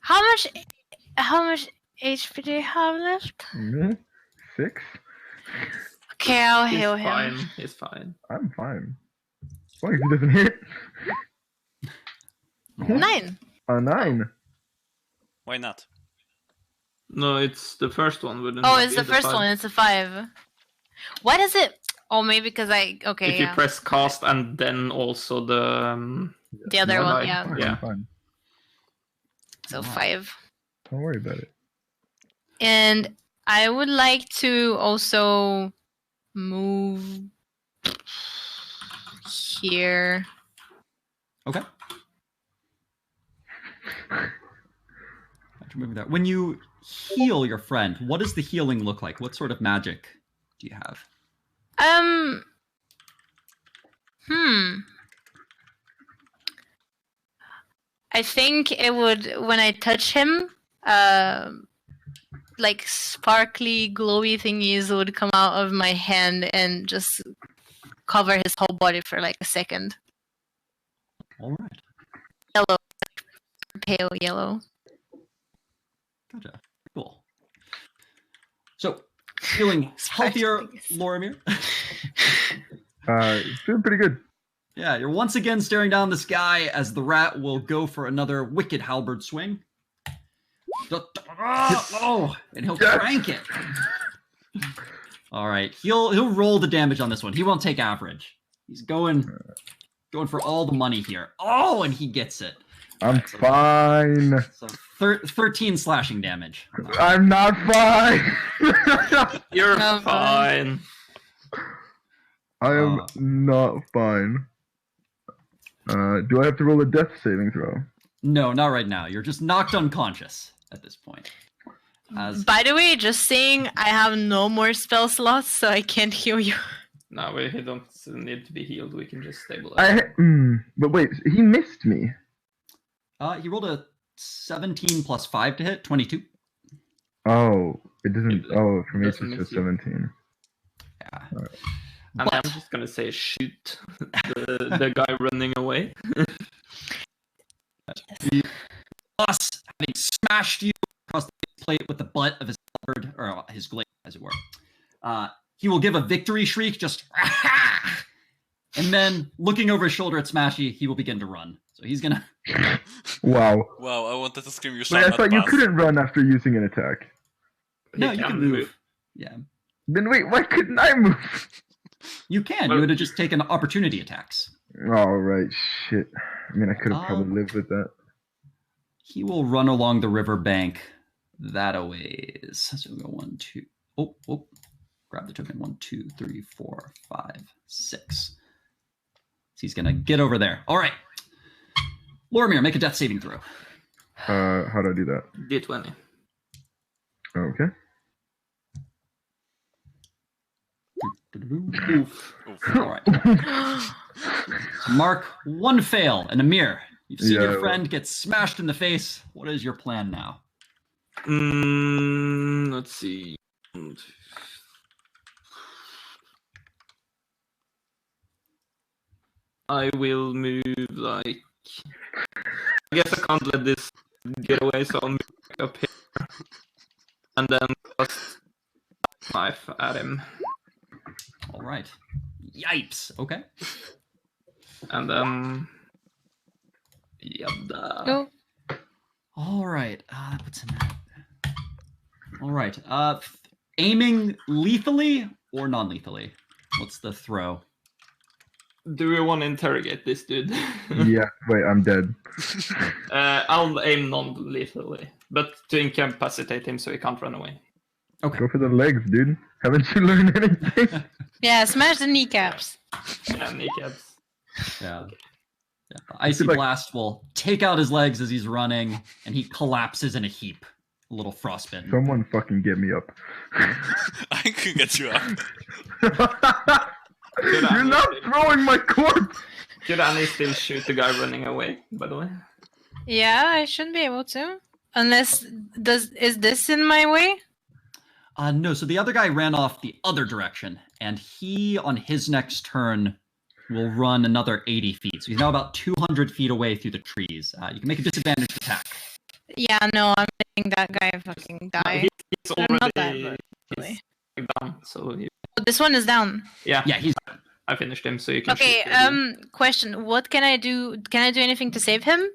How much HP do you have left? 6? Okay, I'll He's heal him. fine. He's fine. I'm fine. As long as he doesn't hit. 9. A 9. Why not? No, it's the first one. Wouldn't Oh, it it's be the first 5? one. It's a 5. What is it? Oh, maybe because okay, If you yeah. press cast and then also the The other No, one, I'm yeah. Fine, Yeah. I'm fine. So 5. Don't worry about it. And I would like to also move here. Okay. When you heal your friend, what does the healing look like? What sort of magic do you have? I think it would, when I touch him, like sparkly, glowy thingies would come out of my hand and just cover his whole body for like a second. All right. Yellow, pale yellow. Gotcha. Cool. So, feeling healthier, Lorimir? Feeling pretty good. Yeah, you're once again staring down the sky as the rat will go for another wicked halberd swing. Oh, and he'll crank it. All right, he'll roll the damage on this one. He won't take average. He's going for all the money here. Oh, and he gets it. I'm fine. So 13 slashing damage. I'm not fine. You're No, fine. I am not fine. Do I have to roll a death saving throw? No, not right now. You're just knocked unconscious at this point. As By the way, just saying, I have no more spell slots, so I can't heal you. No, we don't need to be healed. We can just stabilize. But wait, he missed me. he rolled a 17 plus 5 to hit, 22. Oh, it doesn't. Oh, for me it's doesn't just miss you. 17. Yeah. And But- I'm just gonna say shoot the guy running away. Us having smashed you across the plate with the butt of his sword, or his glaive, as it were. He will give a victory shriek, just and then looking over his shoulder at Smashy, he will begin to run. So he's gonna. Wow. Wow, I wanted to scream you shall Wait, I not thought you pass. couldn't run after using an attack. No, you can move. Yeah, Then wait, why couldn't I move? you can. Well- You would have just taken opportunity attacks. Oh right, shit. I mean, I could have probably lived with that. He will run along the river bank that a ways. So we'll go 1, 2. Oh, grab the token. 1, 2, 3, 4, 5, 6. So he's gonna get over there. All right, Lormir, make a death saving throw. How do I do that? D20. Okay. Oof. All right. Mark, 1 fail, and Amir, you've seen Yeah, your friend get smashed in the face. What is your plan now? Let's see. I will move like. I guess I can't let this get away, so I'll move up here, and then just knife at him, All right. Yipes. Okay. and then. Yada. No. All right. That puts him at. All right. Aiming lethally or non-lethally? What's the throw? Do we want to interrogate this dude? Yeah. Wait, I'm dead. I'll aim non-lethally, but to incapacitate him so he can't run away. Okay. Go for the legs, dude. Haven't you learned anything? Yeah, smash the kneecaps. Yeah, kneecaps. Yeah. Yeah. The icy like- blast will take out his legs as he's running, and he collapses in a heap. A little frostbitten. Someone fucking get me up. I could get you up. You're not throwing my corpse. Could Annie still shoot the guy running away, by the way? Yeah, I should be able to. Unless is this in my way? No, so the other guy ran off the other direction, and he, on his next turn, will run another 80 feet. So he's now about 200 feet away through the trees. You can make a disadvantaged attack. Yeah, no, I'm letting that guy fucking die. He's Not that, already but he's down, so Oh, this one is down. yeah, Yeah, he's I finished him, so you can Okay, shoot the other. question. What can I do? Can I do anything to save him?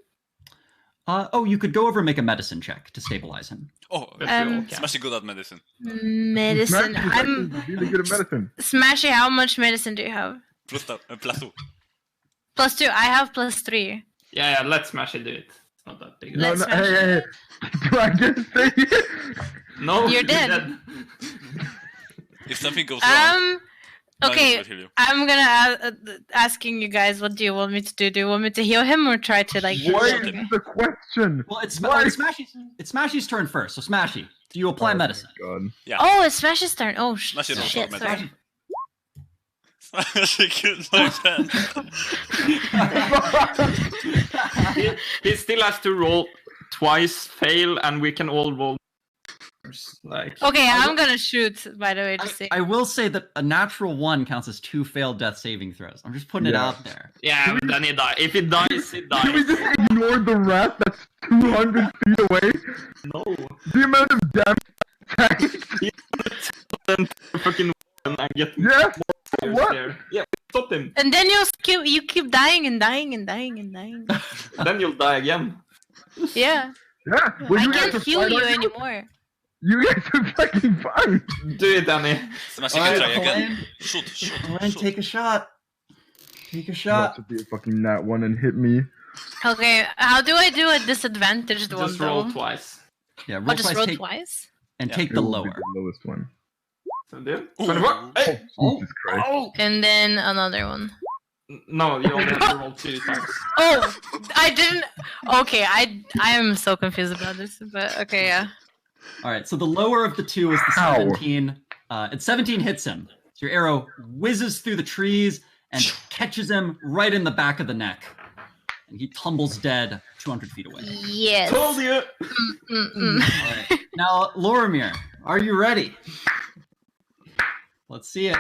you could go over and make a medicine check to stabilize him. Oh, But we all can. Smashy good at medicine. Medicine. Smash is I'm actually really good at medicine. Smashy. How much medicine do you have? Plus 2. +2. I have +3. Yeah, let Smashy do it. It's not that big. No, Let's no, smash hey. Do I get to say it? No, You're dead. If something goes wrong, Okay. Magnus will heal you. I'm gonna asking you guys. What do you want me to do? Do you want me to heal him or try to like? Why heal is him? the question? Well, it's Why? It's Smashy's turn first. So Smashy, do you apply Oh, medicine? God. Yeah. Oh, it's Smash's turn. Oh Smash it shit! on Sorry. Smashy killed my friend. he still has to roll twice, fail, and we can all roll. Like Okay, I'm gonna shoot. By the way, just saying. I will say that a natural 1 counts as 2 failed death saving throws. I'm just putting it Yeah. out there. yeah, but then he dies. If he dies, he Can we dies. just ignore the rat that's 200 feet away? No, The amount of damage. then fucking and get Yeah. more What? there. Yeah, stop him. And then you keep dying and dying and dying and dying. Then you'll die again. Yeah, Yeah. Well, I you guys can't are heal fine, you aren't anymore. You guys are fucking fine. Do it, Danny. Smashy can try again. Shoot, shoot, shoot. a shot. Take a That should be a fucking nat 1 and hit me. Okay, how do I do a disadvantaged one Just roll though? twice. Yeah, I'll roll just twice, roll take, twice. and Yeah. take It the will be lower. the lowest one. So do. Ooh. 24. Hey! Oh, Jesus Christ. And then another one. No, you only have to roll 2 times. Oh, I didn't. Okay, I am so confused about this, but okay, yeah. All right, so the lower of the two is the Ow. 17. And 17 hits him. So your arrow whizzes through the trees and catches him right in the back of the neck. And he tumbles dead 200 feet away. Yes. Told you. Mm-mm. All right. Now, Lorimir, are you ready? Let's see it.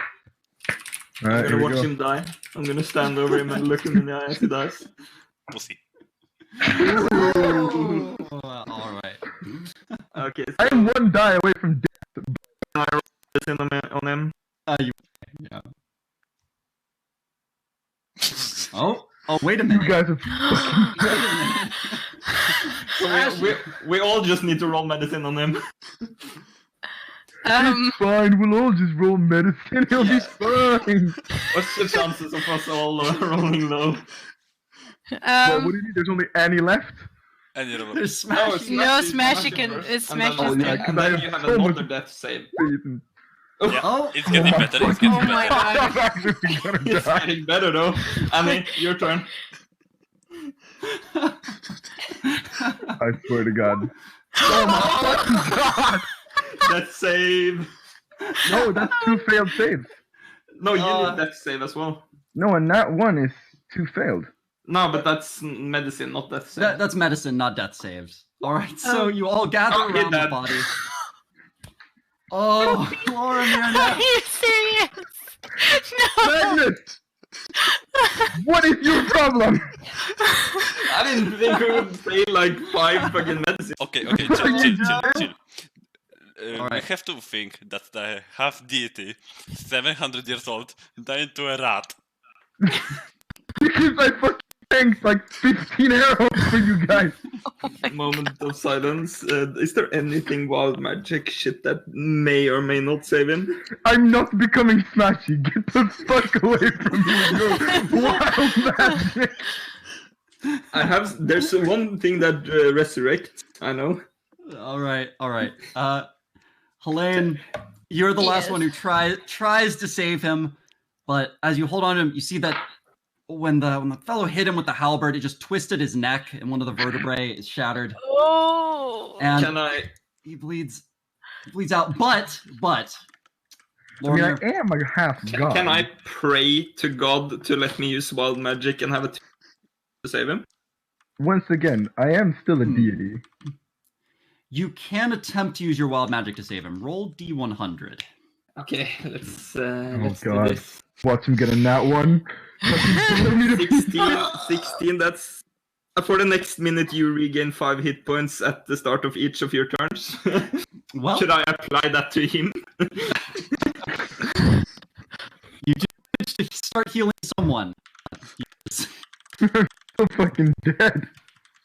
All right, I'm here gonna we watch go. him die. I'm gonna stand over him and look him in the eye as he dies. We'll see. Oh, all right. Okay, so I am one die away from death. I roll this on him. Yeah. Oh, wait a You minute. guys are fucking. So we all just need to roll medicine on him. It's fine. We'll all just roll medicine. He'll be fine. What's the chances of us all rolling low? What do you need? There's only Annie left. And you know, There's No, Smash. No, Smash Smash can. first, It's and then- Smash Oh, is yeah, turn. because And I then have you have so another much death save. faith in. yeah, Oh, it's getting my better. It's fucking getting Oh my better. god. I'm actually gonna It's die. getting better though. Annie, your turn. I swear to God. Oh my fucking God! Death save. No, that's 2 failed saves. No, you need death save as well. No, and that one is 2 failed. No, but that's medicine, not death save. that's medicine, not death saves. All right, so you all gather Oh, around the Dad. body. Oh, Lorimir, Are no. you serious? No. Magnus! What is your problem? I didn't think we would fail like 5 fucking medicine. Okay, chill. We Alright. have to think that the half deity, 700 years old, died into a rat. Because I fucking tanked like 15 arrows for you guys. Moment of silence. Is there anything wild magic shit that may or may not save him? I'm not becoming smashy. Get the fuck away from me, you wild magic. There's one thing that resurrects, I know. All right. Helene, you're the last Yes. one who tries to save him, but as you hold on to him, you see that when the fellow hit him with the halberd, it just twisted his neck, and one of the vertebrae is shattered, Oh. and Can I? he bleeds out. But I mean, I Lorimir, am a half god. Can I pray to God to let me use wild magic and have a to save him? Once again, I am still a deity. you can attempt to use your wild magic to save him. Roll D100. Okay, let's do God. this. Watch him get a nat one. 16, that's... For the next minute, you regain 5 hit points at the start of each of your turns. Well, Should I apply that to him? you just managed to start healing someone. So fucking dead.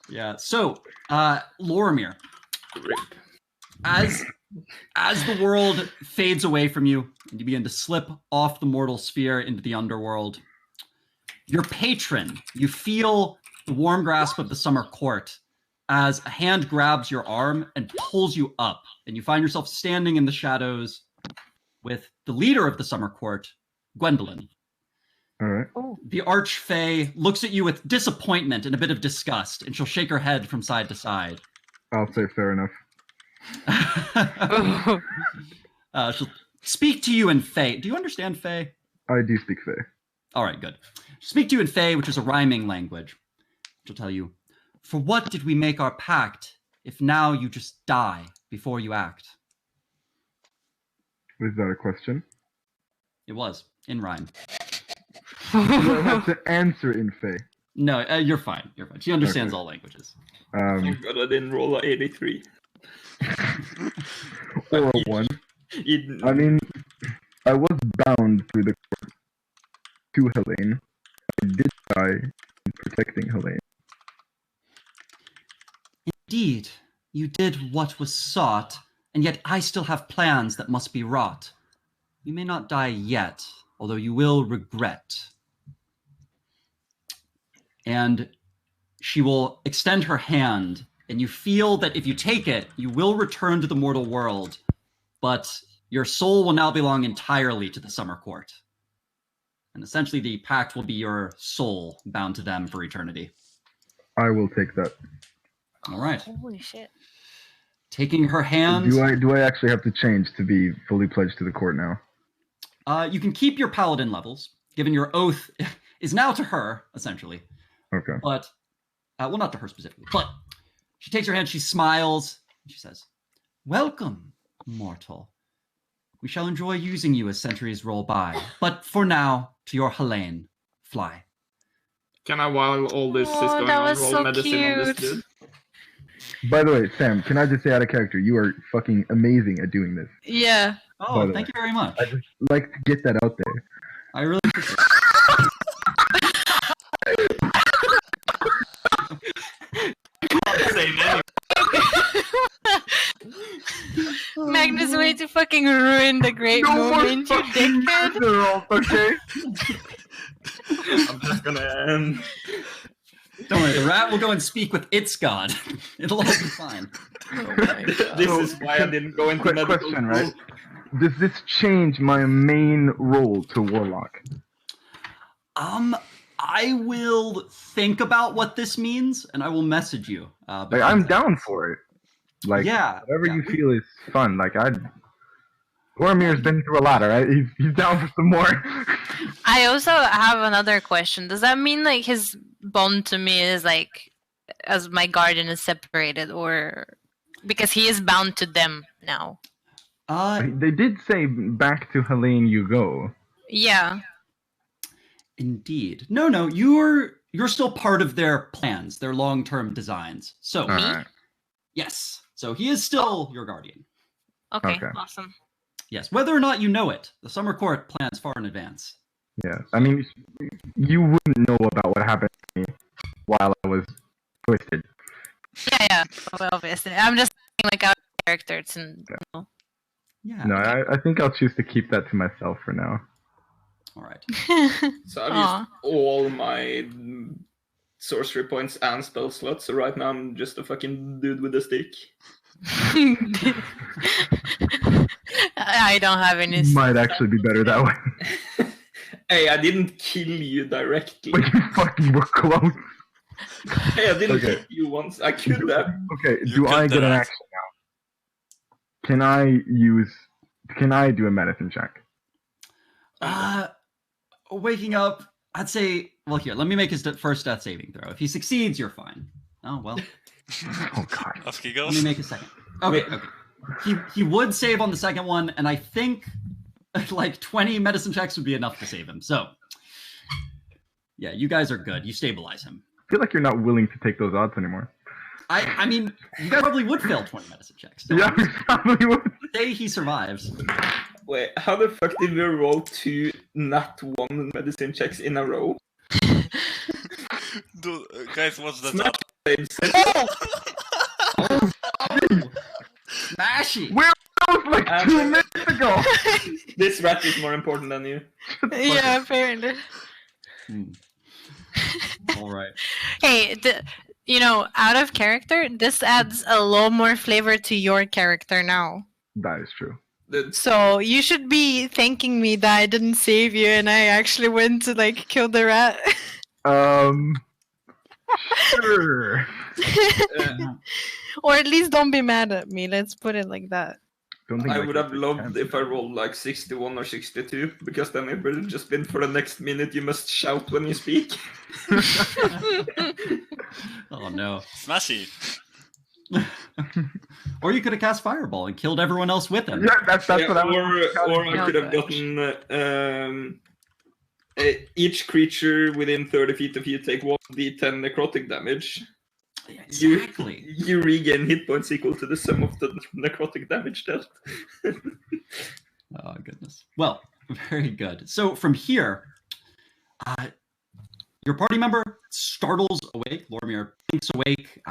Yeah. So, Lorimir, Rip. as the world fades away from you and you begin to slip off the mortal sphere into the underworld, your patron, you feel the warm grasp of the summer court as a hand grabs your arm and pulls you up, and you find yourself standing in the shadows with the leader of the summer court, Gwendolyn. Alright. The Archfey looks at you with disappointment and a bit of disgust, and she'll shake her head from side to side. I'll say fair enough. She'll speak to you in Fey. Do you understand Fey? I do speak Fey. All right, good. Speak to you in Fey, which is a rhyming language. She'll tell you, "For what did we make our pact, if now you just die before you act?" Is that a question? It was, in rhyme. Do I have to answer in Fey? No, you're fine. You're fine. She understands Okay. all languages. Thank God I didn't roll a 83. Or a 1. It- I mean, I was bound through the court to Helene. I did die in protecting Helene. Indeed, you did what was sought, and yet I still have plans that must be wrought. You may not die yet, although you will regret. And she will extend her hand, and you feel that if you take it, you will return to the mortal world, but your soul will now belong entirely to the Summer Court. And essentially, the pact will be your soul bound to them for eternity. I will take that. All right. Holy shit. taking her hand. Do I actually have to change to be fully pledged to the court now? You can keep your paladin levels, given your oath is now to her, essentially. Okay. But, well, not to her specifically, but she takes her hand, she smiles, and she says, "Welcome, mortal. We shall enjoy using you as centuries roll by. But for now, to your Helene, fly." Can I, while all this is going that on, was roll so medicine on this cute. dude? By the way, Sam, can I just say out of character, you are fucking amazing at doing this. Yeah. Oh, By the thank way, you very much. I just like to get that out there. I really appreciate it. Magnus, way to fucking ruin the great moment, you dickhead. Minerals, okay? I'm just gonna. Don't worry, the rat will go and speak with its god. It'll all be fine. Oh my God. This is why I didn't go into Quick medical question, school. right? Does this change my main role to Warlock? I will think about what this means, and I will message you. Like, I'm down for it. Like, Yeah, whatever yeah, you feel is fun. Like, Bormir's been through a lot, alright? He's down for some more. I also have another question. Does that mean like his bond to me is like as my guardian is separated, or because he is bound to them now? They did say back to Helene you go. Yeah. Indeed. No, you're still part of their plans, their long-term designs. So, Me? Alright. yes. So he is still your guardian. Okay. Okay. Awesome. Yes, whether or not you know it, the Summer Court plans far in advance. Yeah. I mean, you wouldn't know about what happened to me while I was twisted. Yeah. Well, obviously, I'm just saying, like out of character. It's Yeah. No, I think I'll choose to keep that to myself for now. All right. So I've Aw. used all my sorcery points and spell slots, so right now I'm just a fucking dude with a stick. I don't have any. Might actually be better that way. Hey, I didn't kill you directly. But you fucking were close. Hey, I didn't Okay. hit you once. I could have. Okay, You do I could get do an that. action now? Can I do a medicine check? Waking up, I'd say, well, here, let me make his first death saving throw. If he succeeds, you're fine. Oh, well, Oh god. Off he let me goes. make a second. Okay. He would save on the second one, and I think like 20 medicine checks would be enough to save him. So, yeah, you guys are good. You stabilize him. I feel like you're not willing to take those odds anymore. I mean, you guys probably would fail 20 medicine checks. So Yeah, we probably would. say he survives. Wait, how the fuck did we roll 2 nat 1 medicine checks in a row? Dude, guys, what's that? Smash Smashy! Where was like And- 2 minutes ago? This rat is more important than you. Yeah, apparently. All right. Hey, out of character, this adds a lot more flavor to your character now. That is true. So you should be thanking me that I didn't save you and I actually went to like kill the rat. Sure. Or at least don't be mad at me. Let's put it like that. Don't think I like would that's have a loved chance. if I rolled like 61 or 62, because then it would have just been for the next minute you must shout when you speak. Oh no. Smashy. Or you could have cast Fireball and killed everyone else with him. Yeah, that's Yeah, what I was. or I Oh, could have gosh. gotten each creature within 30 feet of you take 1d10 necrotic damage. Exactly. You regain hit points equal to the sum of the necrotic damage dealt. Oh goodness. Well, very good. So from here, your party member startles awake. Lormir thinks awake.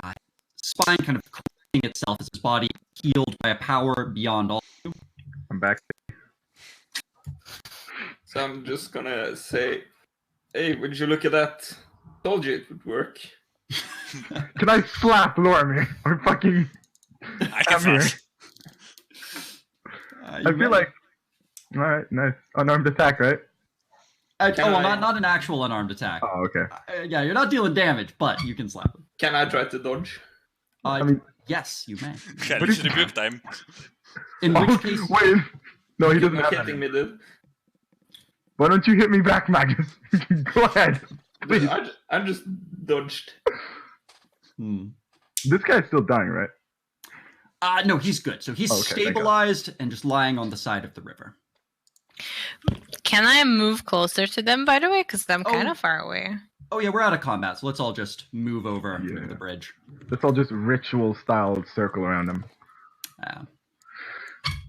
Spine kind of correcting itself as his body healed by a power beyond all. I'm back. So I'm just gonna say, hey, would you look at that? Told you it would work. Can I slap Lormir? Or fucking. I can I'm here. flash. I feel like. Alright, nice. Unarmed attack, right? not an actual unarmed attack. Oh, okay. Yeah, you're not dealing damage, but you can slap him. Can I try to dodge? I mean, Yes, you may. Hellish rebuke time. In which case, Wait. No, he You're doesn't not have hitting that. me, dude. Why don't you hit me back, Magus? Go ahead. Please. I just dodged. This guy's still dying, right? No, he's good. So he's Okay, thank God. stabilized and just lying on the side of the river. Can I move closer to them, by the way? Because I'm kind Oh. of far away. Oh yeah, we're out of combat, so let's all just move over Yeah. to the bridge. Let's all just ritual-style circle around him.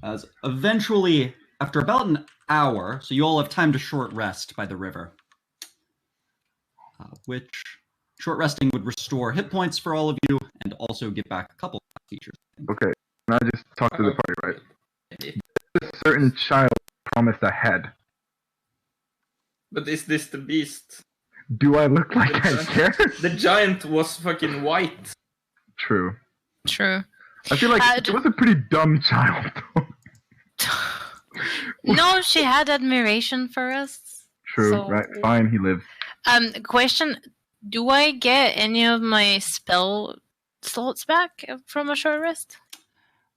As eventually, after about an hour, so you all have time to short rest by the river, which short resting would restore hit points for all of you and also give back a couple of features. Okay, and I just talked to the party, right? A certain child promised a head. But is this the beast? Do I look like I care? The giant was fucking white. True. True. I feel like it was a pretty dumb child. No, she had admiration for us. True, So- right? Fine, he lives. Question: do I get any of my spell slots back from a short rest?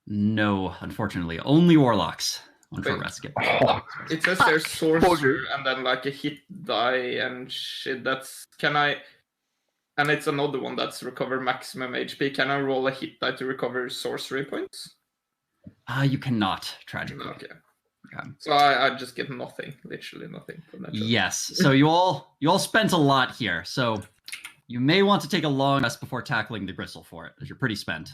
No, unfortunately, only warlocks on short Wait. rest get. Oh, It says there's sorcerer and then like a hit die and shit. Can I? And it's another one that's recover maximum HP. Can I roll a hit die to recover sorcery points? You cannot, tragically. Okay. Okay. So I just get nothing, literally nothing from that. Yes. So you all spent a lot here. So you may want to take a long rest before tackling the bristle for it, as you're pretty spent.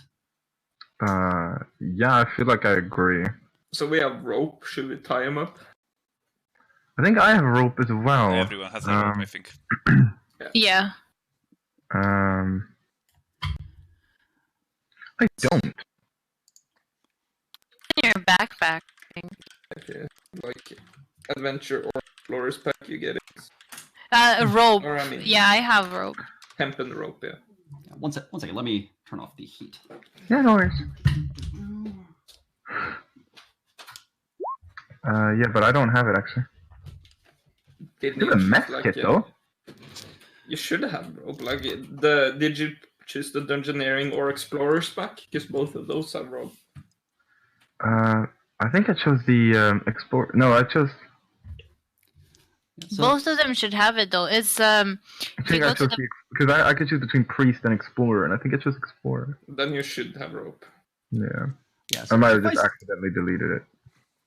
yeah, I feel like I agree. So we have rope. Should we tie him up? I think I have rope as well. Everyone has a rope, I think. Yeah. I don't. In your backpack. Okay. Like adventure or explorer's pack, you get it. Rope. Or I mean, Yeah, I have rope. hempen rope. Yeah. One second. Let me turn off the heat. Yeah, no worries. Yeah, but I don't have it actually. Didn't It's a you mess choose, kit though. You should have rope. Like did you choose the dungeoneering or explorer's pack? Because both of those have rope. I think I chose the explore. No, I chose. So, Both of them should have it though. It's I if think you I go to chose because I could choose between priest and explorer, and I think I chose explorer. Then you should have rope. Yeah, yeah, I so might have just suffice, accidentally deleted it.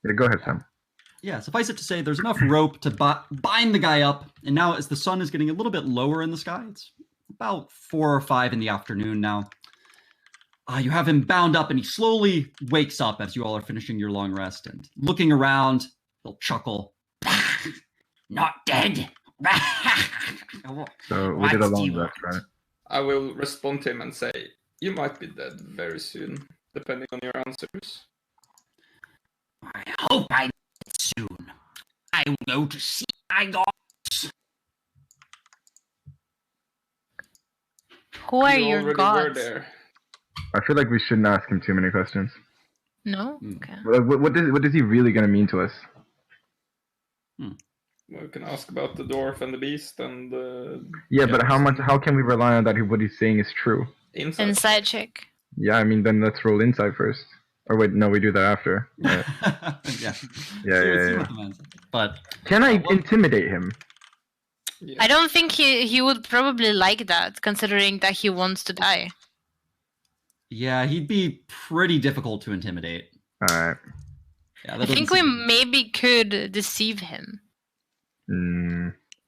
Yeah, go ahead, Sam. suffice it to say, there's enough rope to bind the guy up. And now, as the sun is getting a little bit lower in the sky, it's about 4 or 5 in the afternoon now. You have him bound up, and he slowly wakes up as you all are finishing your long rest. And looking around, he'll chuckle. Not dead. So we What did a do long you rest, right? I will respond to him and say, "You might be dead very soon, depending on your answers." I hope I'm dead soon. I will go to see my gods. who are You your already were gods? there. I feel like we shouldn't ask him too many questions. No. Hmm. Okay. What is he really gonna mean to us? We can ask about the dwarf and the beast and the Yeah, but how can we rely on that what he's saying is true? inside. Inside check. Yeah, I mean then let's roll inside first. Or wait, no, we do that after. Right. Yeah. Yeah. But Can I intimidate him? Yeah. I don't think he would probably like that, considering that he wants to die. yeah, he'd be pretty difficult to intimidate. Alright. Yeah, I think we maybe could deceive him,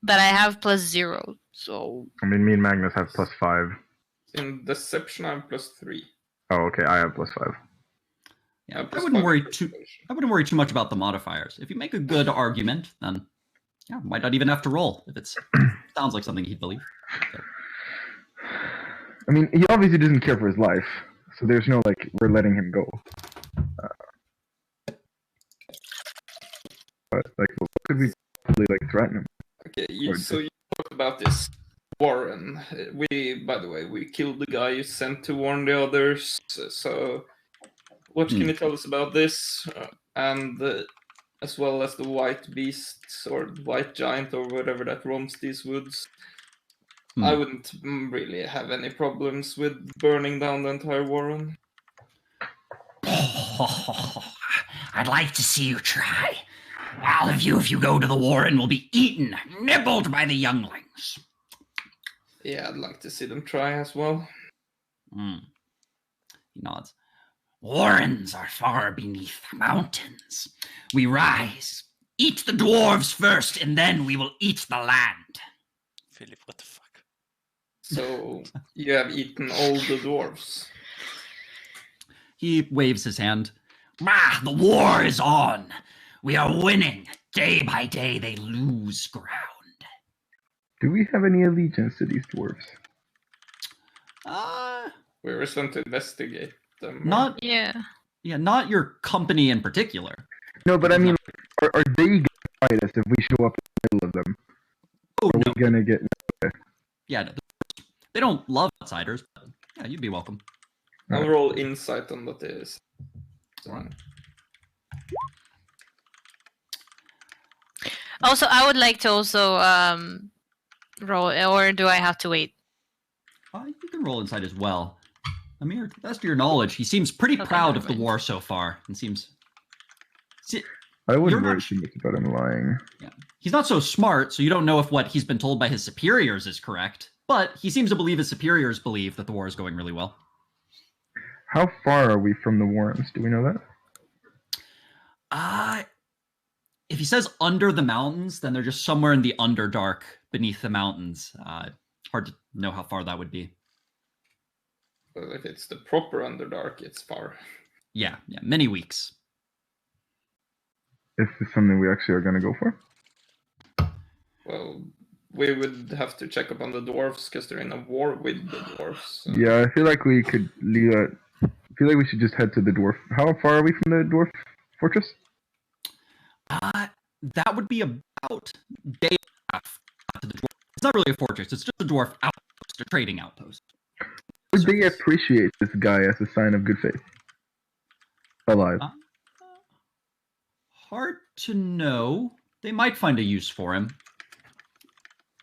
but I have +0, so I mean, me and Magnus have +5. In deception, I'm +3. Oh, okay, I have +5. Yeah, I'm I wouldn't worry +5. I wouldn't worry too much about the modifiers. If you make a good argument, then yeah, might not even have to roll if it sounds like something he'd believe. So, I mean, he obviously doesn't care for his life, so there's no like we're letting him go. But like, what could we really like threaten him? Okay, Or so you talked about this Warren. By the way, we killed the guy you sent to warn the others. So, what can you tell us about this? And as well as the white beast or white giant or whatever that roams these woods. I wouldn't really have any problems with burning down the entire warren. I'd like to see you try. All of you, if you go to the warren, will be eaten, nibbled by the younglings. Yeah, I'd like to see them try as well. He nods. Warrens are far beneath the mountains. We rise, eat the dwarves first, and then we will eat the land. Philip, what the fuck? So you have eaten all the dwarves. He waves his hand. Ah, the war is on. We are winning. Day by day, they lose ground. Do we have any allegiance to these dwarves? We were sent to investigate them. Not Yeah. not your company in particular. No, but I mean, are they gonna fight us if we show up in the middle of them? Oh, Are no. we gonna get? Yeah, no, they don't love outsiders, but yeah, you'd be welcome. I'll roll insight on that is. Also, I would like to also roll, or do I have to wait? You can roll inside as well. Amir, to the best of your knowledge, he seems pretty Okay, proud never of the mind. war so far, and seems. I You're wouldn't not worry too much about him lying. Yeah. He's not so smart, so you don't know if what he's been told by his superiors is correct. But he seems to believe his superiors believe that the war is going really well. How far are we from the Warrens? Do we know that? If he says under the mountains, then they're just somewhere in the Underdark beneath the mountains. Hard to know how far that would be. Well, if it's the proper Underdark, it's far. Yeah, many weeks. Is this something we actually are going to go for? Well, we would have to check up on the dwarves because they're in a war with the dwarves. So. Yeah, I feel like we could leave that. I feel like we should just head to the dwarf. How far are we from the dwarf fortress? That would be about day and a half to the dwarf. It's not really a fortress. It's just a dwarf outpost, a trading outpost. Would they appreciate this guy as a sign of good faith? Alive. Hard to know. They might find a use for him.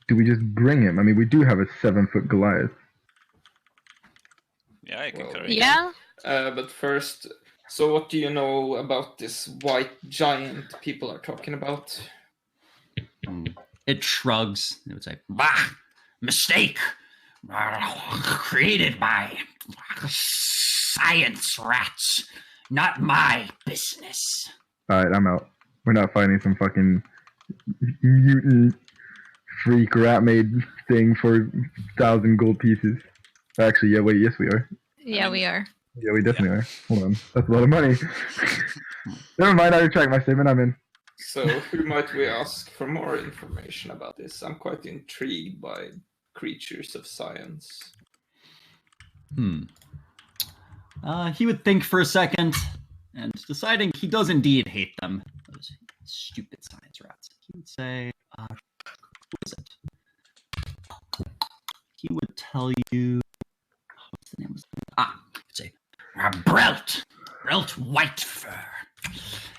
Do we just bring him? I mean, we do have a 7-foot Goliath. Yeah, I concur. Yeah. But first, so what do you know about this white giant people are talking about? It shrugs. It would say, Bah! Mistake! Created by science rats. Not my business. Alright, I'm out. We're not fighting some fucking mutant freak rat made thing for 1,000 gold pieces. Actually, yeah, wait, yes we are. Yeah, we are. Yeah, we definitely are. Hold on. That's a lot of money. Never mind, I retract my statement, I'm in. So who might we ask for more information about this? I'm quite intrigued by creatures of science. He would think for a second, and deciding he does indeed hate them. Those stupid science rats. He would say, who is it? He would tell you, what's the name of it? He'd say, Brelt Whitefur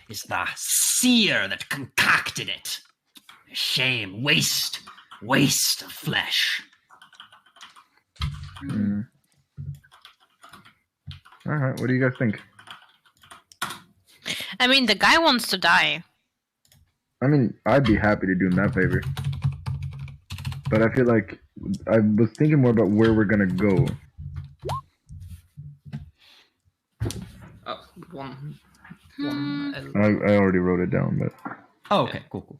is the seer that concocted it. Shame, waste of flesh. Alright, what do you guys think? I mean, the guy wants to die. I mean, I'd be happy to do him that favor. But I feel like I was thinking more about where we're gonna go. One L. I already wrote it down, but Oh, okay, cool.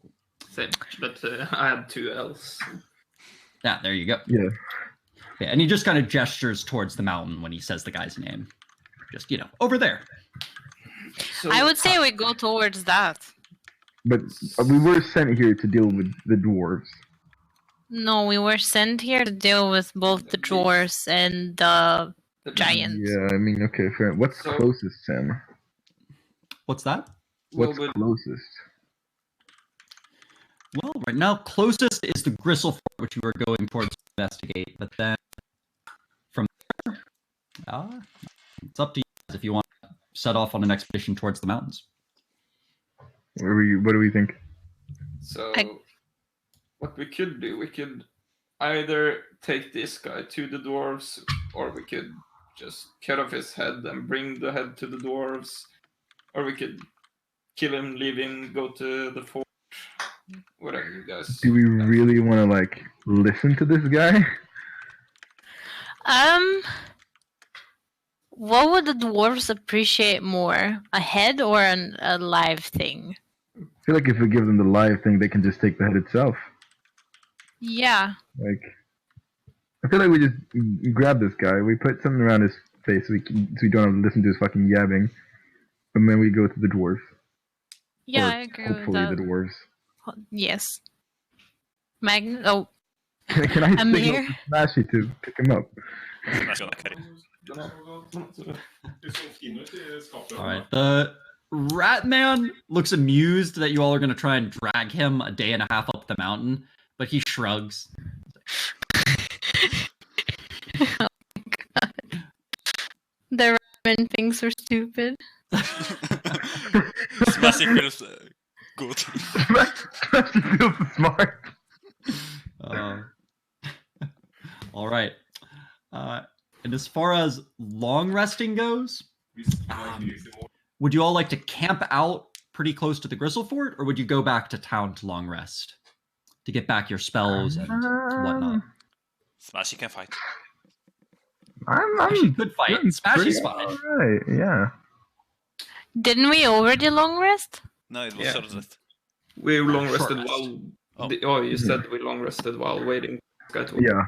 Same, but I had 2 L's. Yeah, there you go. yeah. Yeah, and he just kind of gestures towards the mountain when he says the guy's name. Just, over there. So, I would say we go towards that. But we were sent here to deal with the dwarves. No, we were sent here to deal with both the dwarves and the giants. Yeah, I mean, okay, fair. What's So- closest, Sam? What's that? well, What's we'll- closest? Well, right now, closest is the Gristle Fort, which you were going towards to investigate. But then, from there, it's up to you guys if you want to set off on an expedition towards the mountains. What do we think? So, I- what we could do, we could either take this guy to the dwarves, or we could just cut off his head and bring the head to the dwarves, or we could kill him, leave him, go to the fort. Whatever you guys. Do we really want to like listen to this guy? What would the dwarves appreciate more? A head or a live thing? I feel like if we give them the live thing, they can just take the head itself. Yeah. Like, I feel like we just grab this guy, we put something around his face so we don't have to listen to his fucking yabbing, and then we go to the dwarves. Yeah, Or I agree with hopefully that. the dwarves. Yes. Magnus. Oh, Can I I'm signal here. to Smashy to pick him up? Smash gonna carry. Alright, the rat man looks amused that you all are going to try and drag him a day and a half up the mountain, but he shrugs. Oh my god. The ramen thinks we're stupid. Smashy feels good. Smashy feels smart. Alright. And as far as long resting goes, would you all like to camp out pretty close to the Gristle Fort, or would you go back to town to long rest to get back your spells and whatnot? Smashy can fight. Smashy could fight. Smashy's fine. Alright, yeah. Didn't we already long rest? No, it was Yeah. short rest. We long Short rested rest. while. Oh. You said we long rested while waiting. Yeah.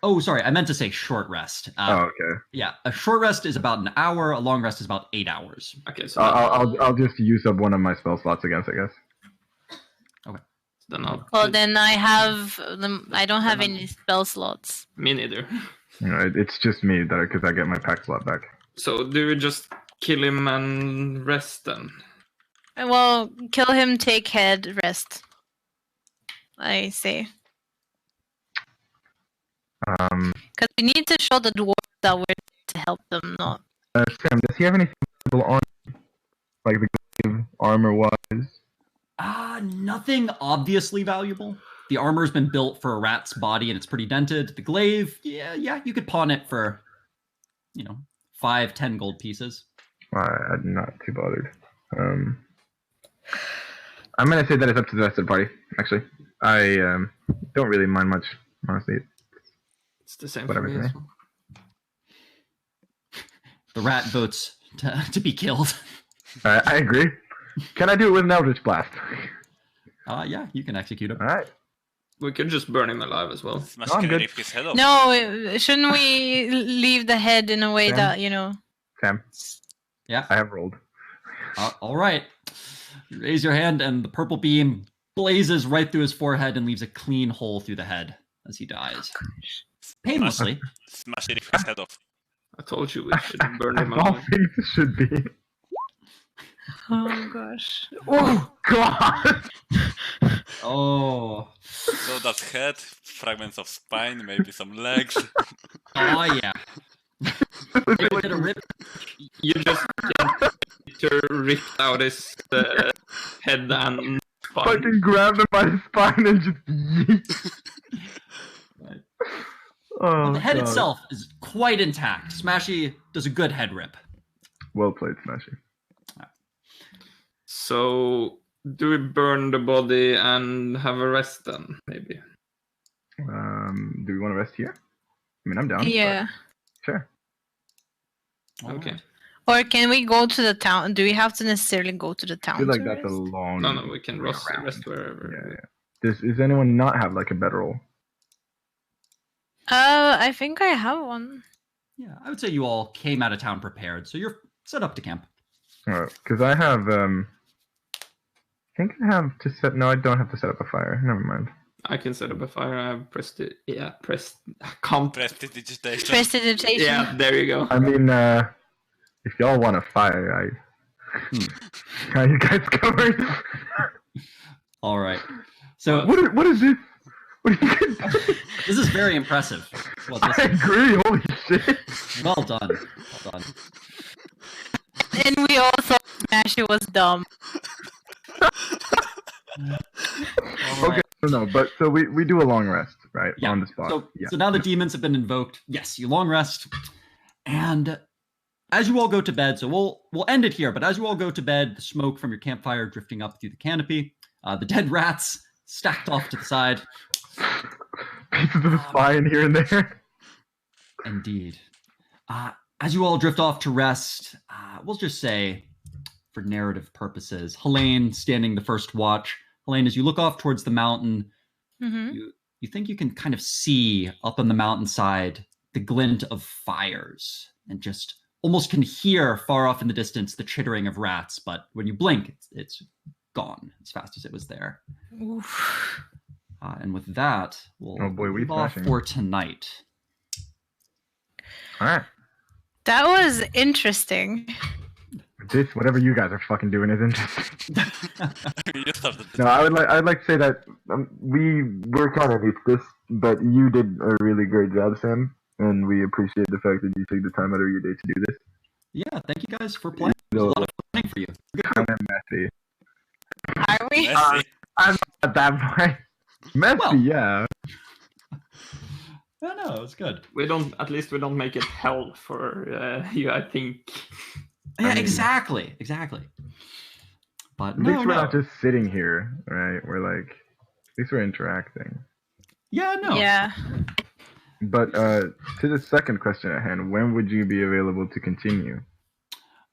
Oh, sorry, I meant to say short rest. Oh, okay. Yeah, a short rest is about an hour, a long rest is about 8 hours. Okay, so I'll just use up one of my spell slots against, I guess. then I'll. Well, then I have them. I don't have any spell slots. Me neither. You know, it's just me that because I get my pack slot back. So do we just kill him and rest then? Well, kill him, take head, rest. I say. Because we need to show the dwarves that we're there to help them, not. Sam, does he have anything on, like the glaive, armor-wise? Nothing obviously valuable. The armor's been built for a rat's body and it's pretty dented. The glaive, yeah, you could pawn it for, 5-10 gold pieces. I'm not too bothered. I'm gonna say that it's up to the rest of the party. Actually, I don't really mind much, honestly. It's the same Whatever, for me as eh? well. The rat votes to be killed. I agree. Can I do it with an Eldritch Blast? Yeah, you can execute it. All right. We could just burn him alive as well. Smashy No, I'm can good. rip his head off. No, shouldn't we leave the head in a way Sam? that, Sam, Yeah. I have rolled. All right. You raise your hand, and the purple beam blazes right through his forehead and leaves a clean hole through the head as he dies. Painlessly. Smashy rip his head off. I told you we should burn him All alive. things should be. Oh gosh. Oh God! Oh. So that's head, fragments of spine, maybe some legs. Oh, yeah. They did a rip. You just Peter ripped out his head and spine. Fucking grabbed him by the spine and just yeet. Right. Oh, The head God. itself is quite intact. Smashy does a good head rip. Well played, Smashy. So, do we burn the body and have a rest then, maybe? Do we want to rest here? I mean, I'm down. but Yeah. Sure. Okay. Or can we go to the town? Do we have to necessarily go to the I town? feel like to that's a rest? long. No, we can way rest around. wherever. Yeah. Does anyone not have like a bedroll? I think I have one. Yeah, I would say you all came out of town prepared, so you're set up to camp. Because I have. I think I have to set. No, I don't have to set up a fire. Never mind. I can set up a fire. I've pressed it. Yeah, pressed. I can't. Prestidigitation. Prestidigitation. Yeah, there you go. I mean, if y'all want a fire, got you guys covered. All right. So What is this? What are you guys doing? this is very impressive. Well, I agree. Holy shit. well done. Well done. And we all thought Smashy was dumb. All Okay, right. no, but so we do a long rest. right? Yeah. On the spot. So, yeah. so now the demons have been invoked. Yes, you long rest. And as you all go to bed, so we'll end it here, but as you all go to bed, the smoke from your campfire drifting up through the canopy, the dead rats stacked off to the side. Pieces of the spine here and there. Indeed. As you all drift off to rest, we'll just say, for narrative purposes, Helene standing the first watch. Helene, as you look off towards the mountain, you think you can kind of see up on the mountainside the glint of fires, and just almost can hear far off in the distance the chittering of rats. But when you blink, it's gone as fast as it was there. And with that, we'll leave off for tonight. All right. That was interesting. This, whatever you guys are fucking doing, is interesting. You started this. No, I'd like to say that we're kind of new to this, but you did a really great job, Sam, and we appreciate the fact that you took the time out of your day to do this. Yeah, thank you guys for playing. There's a lot of planning for you. Kind of messy. Are we? Messy. I'm not at that point. Messy, Well. yeah. No, it's good. At least we don't make it hell for you, I think. Yeah, I mean- exactly. But At least no. we're not just sitting here, right? We're like, at least we're interacting. Yeah, no. Yeah. But to the second question at hand, when would you be available to continue?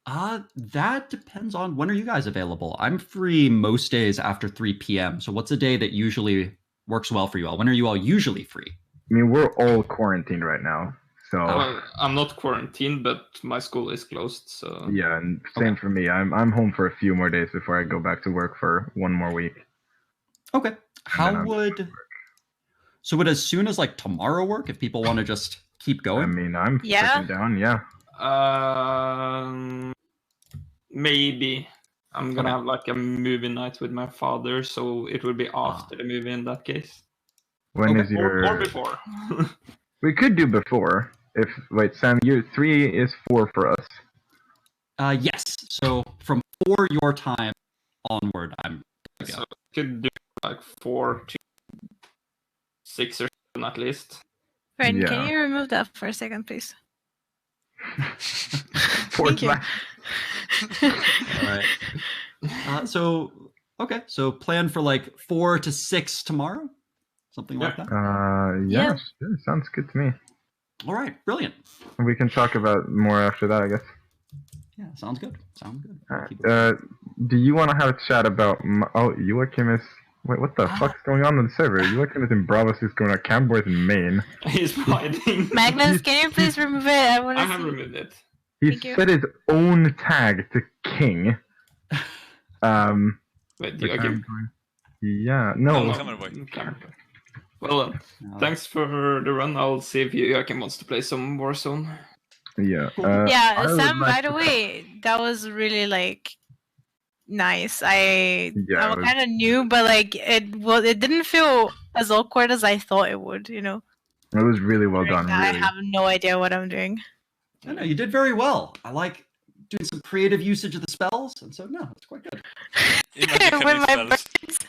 That depends on when are you guys available. I'm free most days after 3 p.m. So what's a day that usually works well for you all? When are you all usually free? I mean, we're all quarantined right now, so Well, I'm not quarantined, but my school is closed, so... yeah, and same for me. I'm home for a few more days before I go back to work for one more week. Okay. I'm So would as soon as like tomorrow work if people want to just keep I going? mean, I'm Yeah. freaking down. Yeah. Maybe. I'm gonna Okay. have like a movie night with my father, so it will be after the movie in that case. When Okay. is your? Or before. We could do before. If wait, Sam, you 3 is 4 for us. Yes. So from 4 your time onward, I'm good to go. So could do like 4 to 6 or 7 at least. Right, Yeah. can you remove that for a second, please? 4 Thank you. All right. Okay. So plan for like 4 to 6 tomorrow, something like that. Yeah, Yeah. sure, sounds good to me. All right. Brilliant. We can talk about more after that, I guess. Yeah. Sounds good. All right. Do you want to have a chat about? Joachim is. Wait, what the fuck's going on the server? Joachim is in Bravos. Who's going on? Camboy's in Maine. He's fighting. Magnus, can you please remove it? I want I to have see. removed it. He Thank you. set his own tag to King. Wait, which Joachim. I'm going- Yeah. No. Camera boy. Okay. Well, thanks for the run. I'll see if Joachim wants to play some Warzone. Yeah. Yeah, I would Sam, like by the to- way, that was really like nice. I'm it was- kind of new, but like it didn't feel as awkward as I thought it would, you know. It was really well Like, done. I Really. have no idea what I'm doing. I know you did very well. I like doing some creative usage of the spells, and so no, it's quite good. Imagine With my having spells. birds.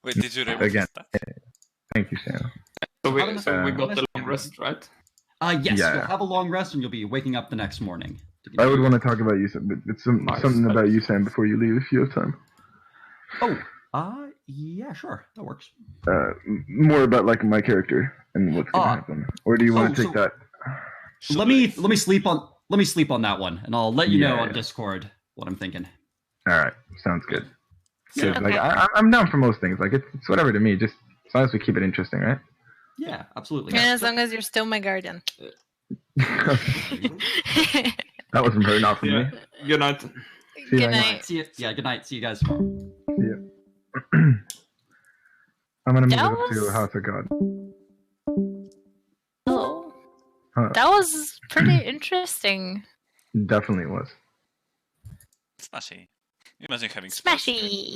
Wait, did you remove Again. that? Thank you, Sam. So we Uh, got the long rest, right? Yes, Yeah. you'll have a long rest, and you'll be waking up the next morning. I would want to talk about you, Sam, but it's Nice. something about you, Sam, before you leave if you have time. Oh, yeah, sure, that works. More about like my character and what's gonna happen. Or do you want to take that? Let me sleep on that one, and I'll let you know Yeah. on Discord what I'm thinking. All right, sounds good. So Yeah. like Okay. I'm down for most things. Like it's whatever to me. Just as long as we keep it interesting, right? Yeah, absolutely. And as long as you're still my guardian. That wasn't very not from Yeah. me. Good night. See you Good later. night. See you. Yeah, good night. See you guys. I'm gonna move That it up to was- House of God. Oh, Huh. that was pretty interesting. Definitely was. Smashy. Imagine having spells. Smashy.